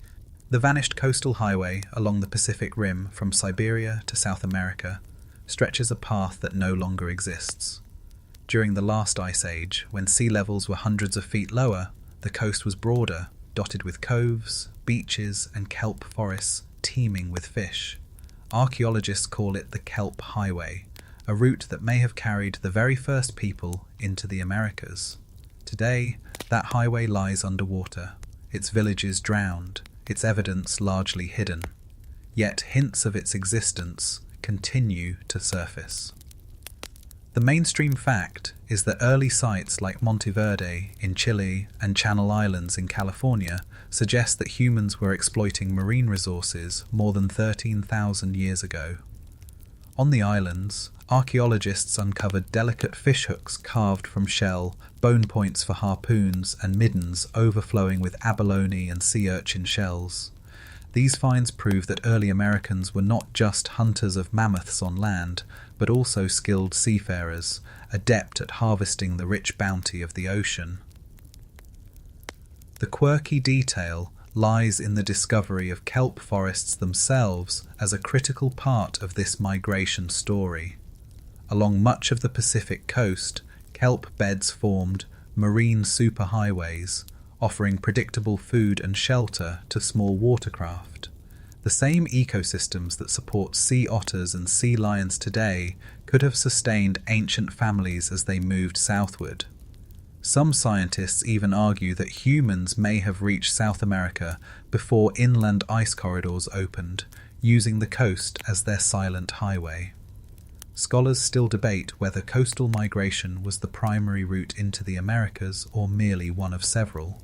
Speaker 1: The vanished coastal highway along the Pacific Rim from Siberia to South America stretches a path that no longer exists. During the last ice age, when sea levels were hundreds of feet lower, the coast was broader, dotted with coves, beaches, and kelp forests teeming with fish. Archaeologists call it the Kelp Highway, a route that may have carried the very first people into the Americas. Today, that highway lies underwater, its villages drowned, its evidence largely hidden. Yet hints of its existence continue to surface. The mainstream fact is that early sites like Monte Verde in Chile and Channel Islands in California suggest that humans were exploiting marine resources more than 13,000 years ago. On the islands, archaeologists uncovered delicate fishhooks carved from shell, bone points for harpoons, and middens overflowing with abalone and sea urchin shells. These finds prove that early Americans were not just hunters of mammoths on land, but also skilled seafarers, adept at harvesting the rich bounty of the ocean. The quirky detail lies in the discovery of kelp forests themselves as a critical part of this migration story. Along much of the Pacific coast, kelp beds formed marine superhighways, offering predictable food and shelter to small watercraft. The same ecosystems that support sea otters and sea lions today could have sustained ancient families as they moved southward. Some scientists even argue that humans may have reached South America before inland ice corridors opened, using the coast as their silent highway. Scholars still debate whether coastal migration was the primary route into the Americas or merely one of several.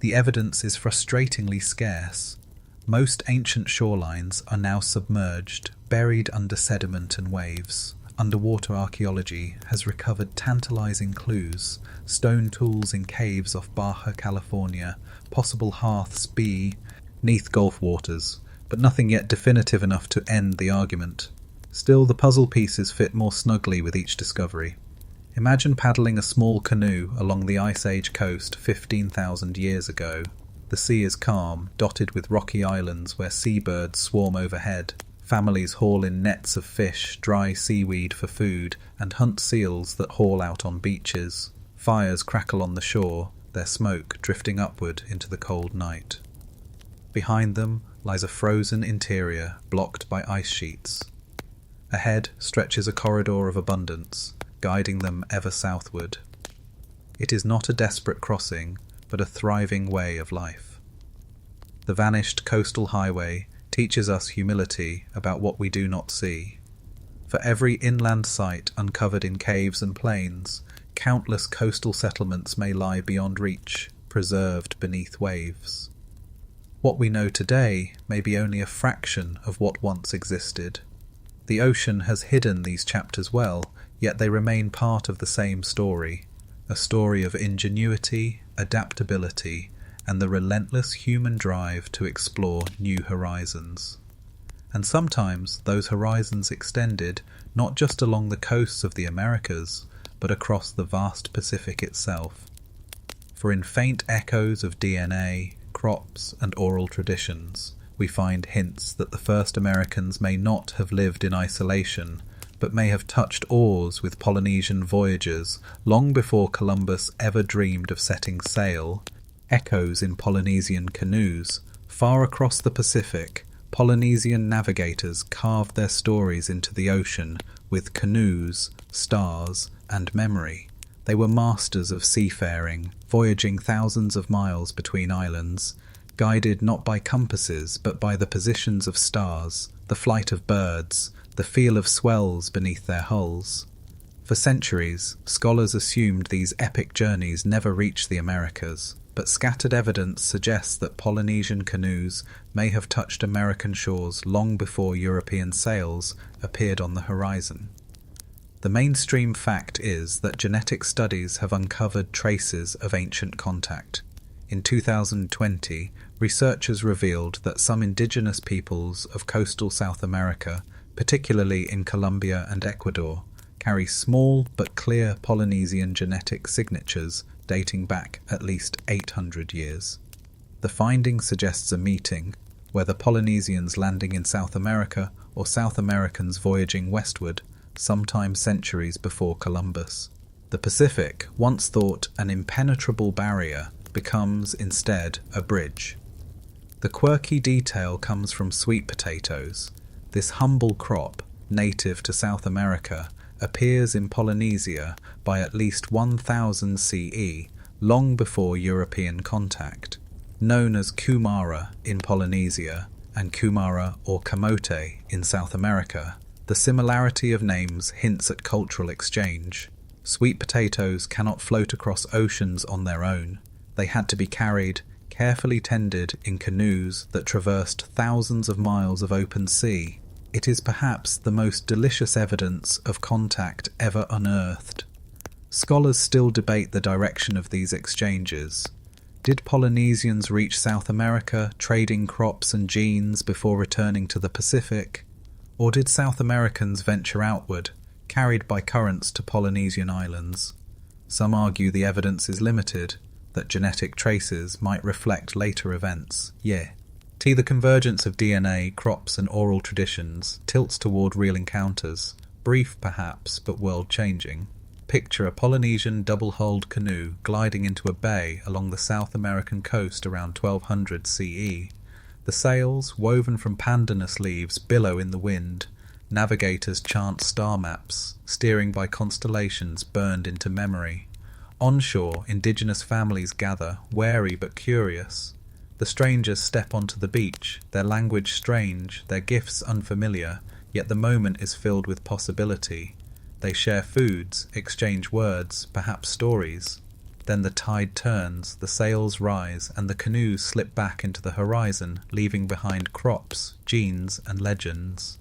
Speaker 1: The evidence is frustratingly scarce. Most ancient shorelines are now submerged, buried under sediment and waves. Underwater archaeology has recovered tantalizing clues, stone tools in caves off Baja California, possible hearths beneath Gulf waters, but nothing yet definitive enough to end the argument. Still, the puzzle pieces fit more snugly with each discovery. Imagine paddling a small canoe along the Ice Age coast 15,000 years ago. The sea is calm, dotted with rocky islands where seabirds swarm overhead. Families haul in nets of fish, dry seaweed for food, and hunt seals that haul out on beaches. Fires crackle on the shore, their smoke drifting upward into the cold night. Behind them lies a frozen interior blocked by ice sheets. Ahead stretches a corridor of abundance, guiding them ever southward. It is not a desperate crossing, but a thriving way of life. The vanished coastal highway teaches us humility about what we do not see. For every inland site uncovered in caves and plains, countless coastal settlements may lie beyond reach, preserved beneath waves. What we know today may be only a fraction of what once existed. The ocean has hidden these chapters well, yet they remain part of the same story, a story of ingenuity, adaptability, and the relentless human drive to explore new horizons. And sometimes those horizons extended not just along the coasts of the Americas, but across the vast Pacific itself. For in faint echoes of DNA, crops, and oral traditions, we find hints that the first Americans may not have lived in isolation, but may have touched oars with Polynesian voyagers long before Columbus ever dreamed of setting sail. Echoes in Polynesian canoes. Far across the Pacific, Polynesian navigators carved their stories into the ocean with canoes, stars, and memory. They were masters of seafaring, voyaging thousands of miles between islands, guided not by compasses but by the positions of stars, the flight of birds, the feel of swells beneath their hulls. For centuries, scholars assumed these epic journeys never reached the Americas, but scattered evidence suggests that Polynesian canoes may have touched American shores long before European sails appeared on the horizon. The mainstream fact is that genetic studies have uncovered traces of ancient contact. In 2020, researchers revealed that some indigenous peoples of coastal South America, particularly in Colombia and Ecuador, carry small but clear Polynesian genetic signatures dating back at least 800 years. The finding suggests a meeting, whether Polynesians landing in South America or South Americans voyaging westward, sometime centuries before Columbus. The Pacific, once thought an impenetrable barrier, becomes instead a bridge. The quirky detail comes from sweet potatoes. This humble crop, native to South America, appears in Polynesia by at least 1000 CE, long before European contact. Known as kumara in Polynesia and kumara or camote in South America, the similarity of names hints at cultural exchange. Sweet potatoes cannot float across oceans on their own. They had to be carried, carefully tended in canoes that traversed thousands of miles of open sea. It is perhaps the most delicious evidence of contact ever unearthed. Scholars still debate the direction of these exchanges. Did Polynesians reach South America, trading crops and genes before returning to the Pacific? Or did South Americans venture outward, carried by currents to Polynesian islands? Some argue the evidence is limited, that genetic traces might reflect later events. The convergence of DNA, crops and oral traditions tilts toward real encounters, brief perhaps, but world-changing. Picture a Polynesian double-hulled canoe gliding into a bay along the South American coast around 1200 CE. The sails, woven from pandanus leaves, billow in the wind. Navigators chant star maps, steering by constellations burned into memory. Onshore, indigenous families gather, wary but curious. The strangers step onto the beach, their language strange, their gifts unfamiliar, yet the moment is filled with possibility. They share foods, exchange words, perhaps stories. Then the tide turns, the sails rise, and the canoes slip back into the horizon, leaving behind crops, genes, and legends.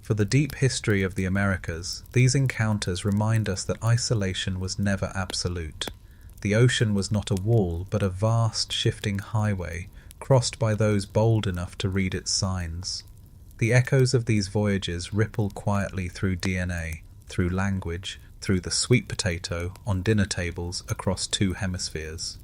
Speaker 1: For the deep history of the Americas, these encounters remind us that isolation was never absolute. The ocean was not a wall, but a vast, shifting highway, crossed by those bold enough to read its signs. The echoes of these voyages ripple quietly through DNA, through language, through the sweet potato on dinner tables across two hemispheres.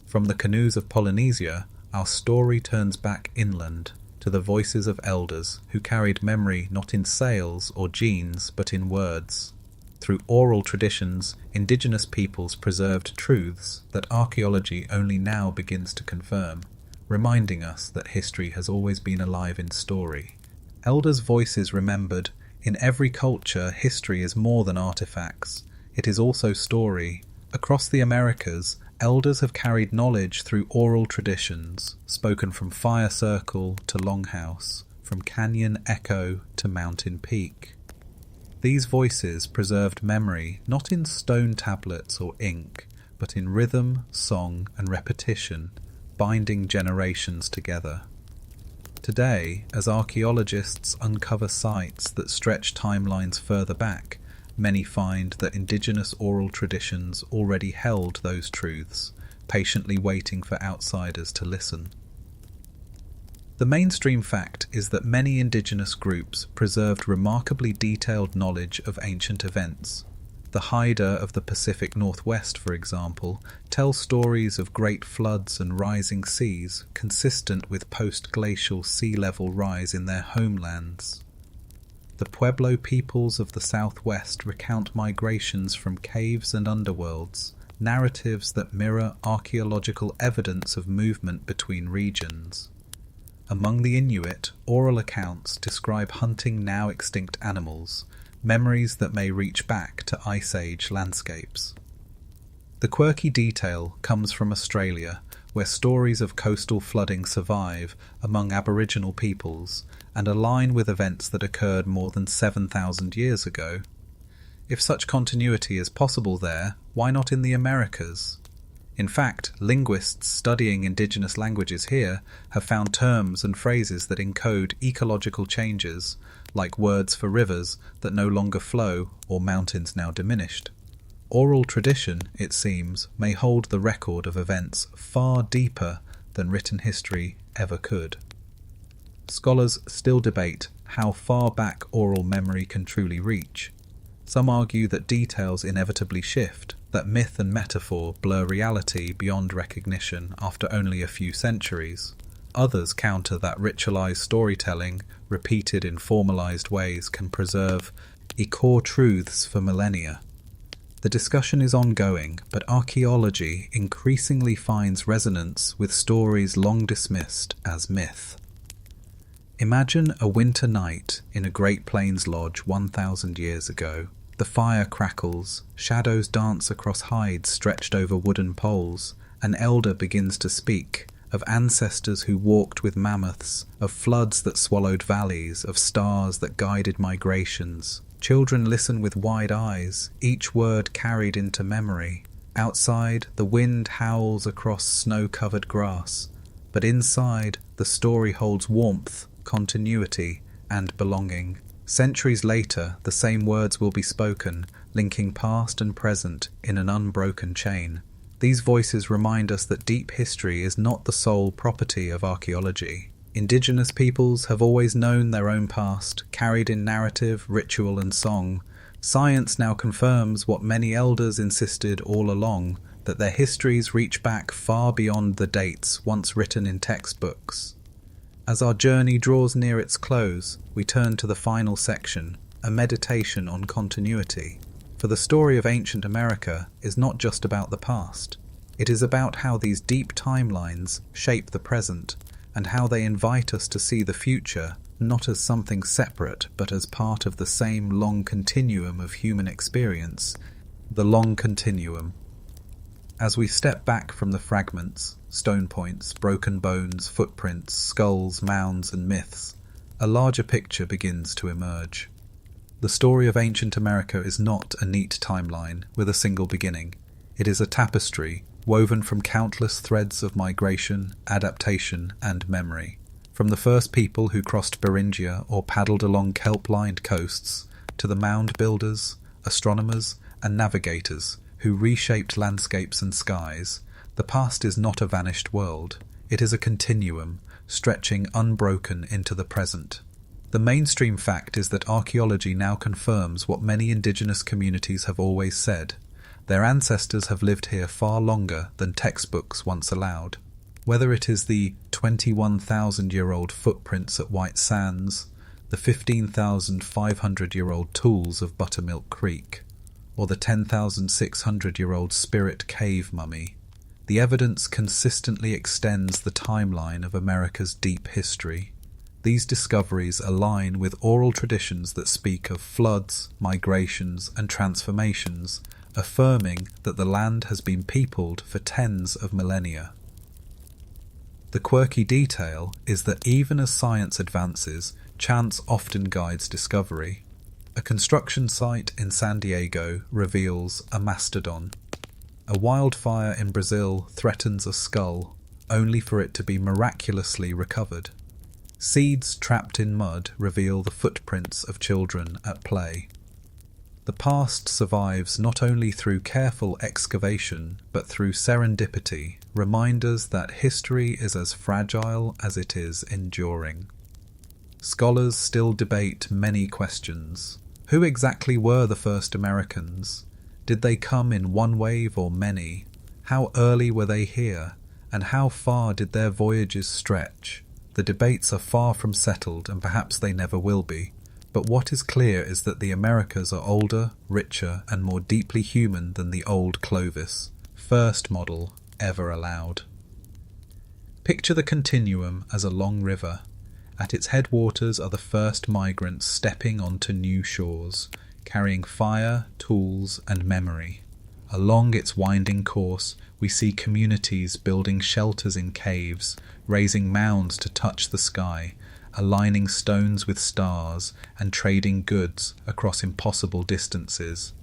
Speaker 1: From the canoes of Polynesia, our story turns back inland, to the voices of elders who carried memory not in sails or genes, but in words. Through oral traditions, indigenous peoples preserved truths that archaeology only now begins to confirm, reminding us that history has always been alive in story. Elders' voices remembered. In every culture, history is more than artifacts. It is also story. Across the Americas, elders have carried knowledge through oral traditions, spoken from fire circle to longhouse, from canyon echo to mountain peak. These voices preserved memory not in stone tablets or ink, but in rhythm, song, and repetition. binding generations together. Today, as archaeologists uncover sites that stretch timelines further back, many find that indigenous oral traditions already held those truths, patiently waiting for outsiders to listen. The mainstream fact is that many indigenous groups preserved remarkably detailed knowledge of ancient events. The Haida of the Pacific Northwest, for example, tell stories of great floods and rising seas consistent with post-glacial sea level rise in their homelands. The Pueblo peoples of the Southwest recount migrations from caves and underworlds, narratives that mirror archaeological evidence of movement between regions. Among the Inuit, oral accounts describe hunting now extinct animals, memories that may reach back to Ice Age landscapes. The quirky detail comes from Australia, where stories of coastal flooding survive among Aboriginal peoples and align with events that occurred more than 7,000 years ago. If such continuity is possible there, why not in the Americas? In fact, linguists studying indigenous languages here have found terms and phrases that encode ecological changes, like words for rivers that no longer flow or mountains now diminished. Oral tradition, it seems, may hold the record of events far deeper than written history ever could. Scholars still debate how far back oral memory can truly reach. Some argue that details inevitably shift, that myth and metaphor blur reality beyond recognition after only a few centuries. Others counter that ritualized storytelling, repeated in formalized ways, can preserve core truths for millennia. The discussion is ongoing, but archaeology increasingly finds resonance with stories long dismissed as myth. Imagine a winter night in a Great Plains lodge 1,000 years ago. The fire crackles, shadows dance across hides stretched over wooden poles. An elder begins to speak of ancestors who walked with mammoths, of floods that swallowed valleys, of stars that guided migrations. Children listen with wide eyes, each word carried into memory. Outside, the wind howls across snow-covered grass, but inside, the story holds warmth, continuity, and belonging. Centuries later, the same words will be spoken, linking past and present in an unbroken chain. These voices remind us that deep history is not the sole property of archaeology. Indigenous peoples have always known their own past, carried in narrative, ritual, and song. Science now confirms what many elders insisted all along, that their histories reach back far beyond the dates once written in textbooks. As our journey draws near its close, we turn to the final section, a meditation on continuity. For the story of ancient America is not just about the past. It is about how these deep timelines shape the present, and how they invite us to see the future not as something separate, but as part of the same long continuum of human experience, the long continuum. As we step back from the fragments, stone points, broken bones, footprints, skulls, mounds, and myths, a larger picture begins to emerge. The story of ancient America is not a neat timeline with a single beginning. It is a tapestry woven from countless threads of migration, adaptation, and memory. From the first people who crossed Beringia or paddled along kelp-lined coasts, to the mound builders, astronomers, and navigators who reshaped landscapes and skies, the past is not a vanished world. It is a continuum, stretching unbroken into the present. The mainstream fact is that archaeology now confirms what many indigenous communities have always said. Their ancestors have lived here far longer than textbooks once allowed. Whether it is the 21,000-year-old footprints at White Sands, the 15,500-year-old tools of Buttermilk Creek, or the 10,600-year-old spirit cave mummy, the evidence consistently extends the timeline of America's deep history. These discoveries align with oral traditions that speak of floods, migrations, and transformations, affirming that the land has been peopled for tens of millennia. The quirky detail is that even as science advances, chance often guides discovery. A construction site in San Diego reveals a mastodon. A wildfire in Brazil threatens a skull, only for it to be miraculously recovered. Seeds trapped in mud reveal the footprints of children at play. The past survives not only through careful excavation, but through serendipity, reminders that history is as fragile as it is enduring. Scholars still debate many questions. Who exactly were the first Americans? Did they come in one wave or many? How early were they here? And how far did their voyages stretch? The debates are far from settled, and perhaps they never will be. But what is clear is that the Americas are older, richer, and more deeply human than the old Clovis, first model ever allowed. Picture the continuum as a long river. At its headwaters are the first migrants stepping onto new shores, carrying fire, tools, and memory. Along its winding course, we see communities building shelters in caves, raising mounds to touch the sky, aligning stones with stars, and trading goods across impossible distances.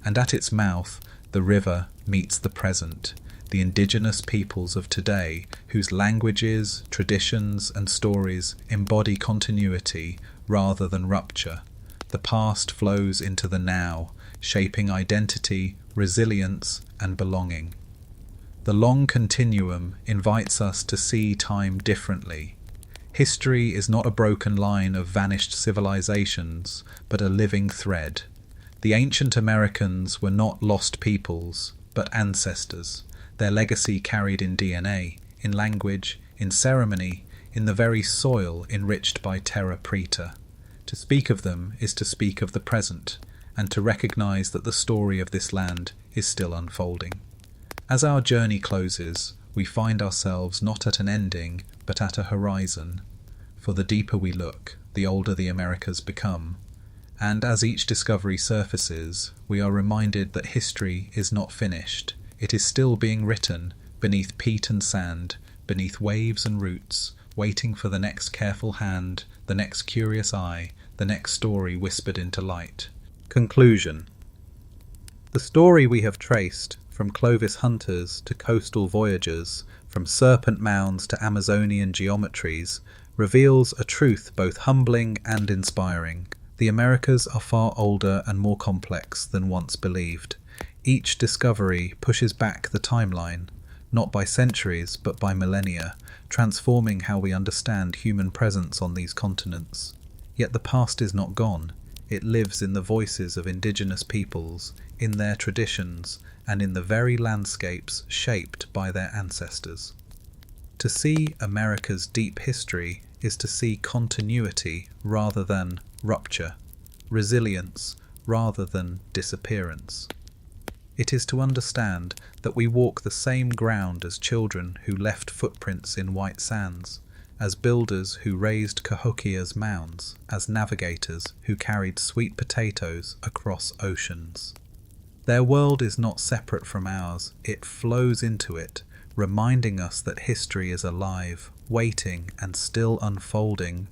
Speaker 1: And at its mouth, the river meets the present, the indigenous peoples of today, whose languages, traditions, and stories embody continuity rather than rupture. The past flows into the now, shaping identity, resilience, and belonging. The long continuum invites us to see time differently. History is not a broken line of vanished civilizations, but a living thread. The ancient Americans were not lost peoples, but ancestors, their legacy carried in DNA, in language, in ceremony, in the very soil enriched by terra preta. To speak of them is to speak of the present, and to recognize that the story of this land is still unfolding. As our journey closes, we find ourselves not at an ending, but at a horizon. For the deeper we look, the older the Americas become. And as each discovery surfaces, we are reminded that history is not finished. It is still being written, beneath peat and sand, beneath waves and roots, waiting for the next careful hand, the next curious eye, the next story whispered into light. Conclusion. The story we have traced, from Clovis hunters to coastal voyagers, from serpent mounds to Amazonian geometries, reveals a truth both humbling and inspiring. The Americas are far older and more complex than once believed. Each discovery pushes back the timeline, not by centuries but by millennia, transforming how we understand human presence on these continents. Yet the past is not gone. It lives in the voices of indigenous peoples, in their traditions, and in the very landscapes shaped by their ancestors. To see America's deep history is to see continuity rather than rupture, resilience rather than disappearance. It is to understand that we walk the same ground as children who left footprints in white sands, as builders who raised Cahokia's mounds, as navigators who carried sweet potatoes across oceans. Their world is not separate from ours, it flows into it, reminding us that history is alive, waiting and still unfolding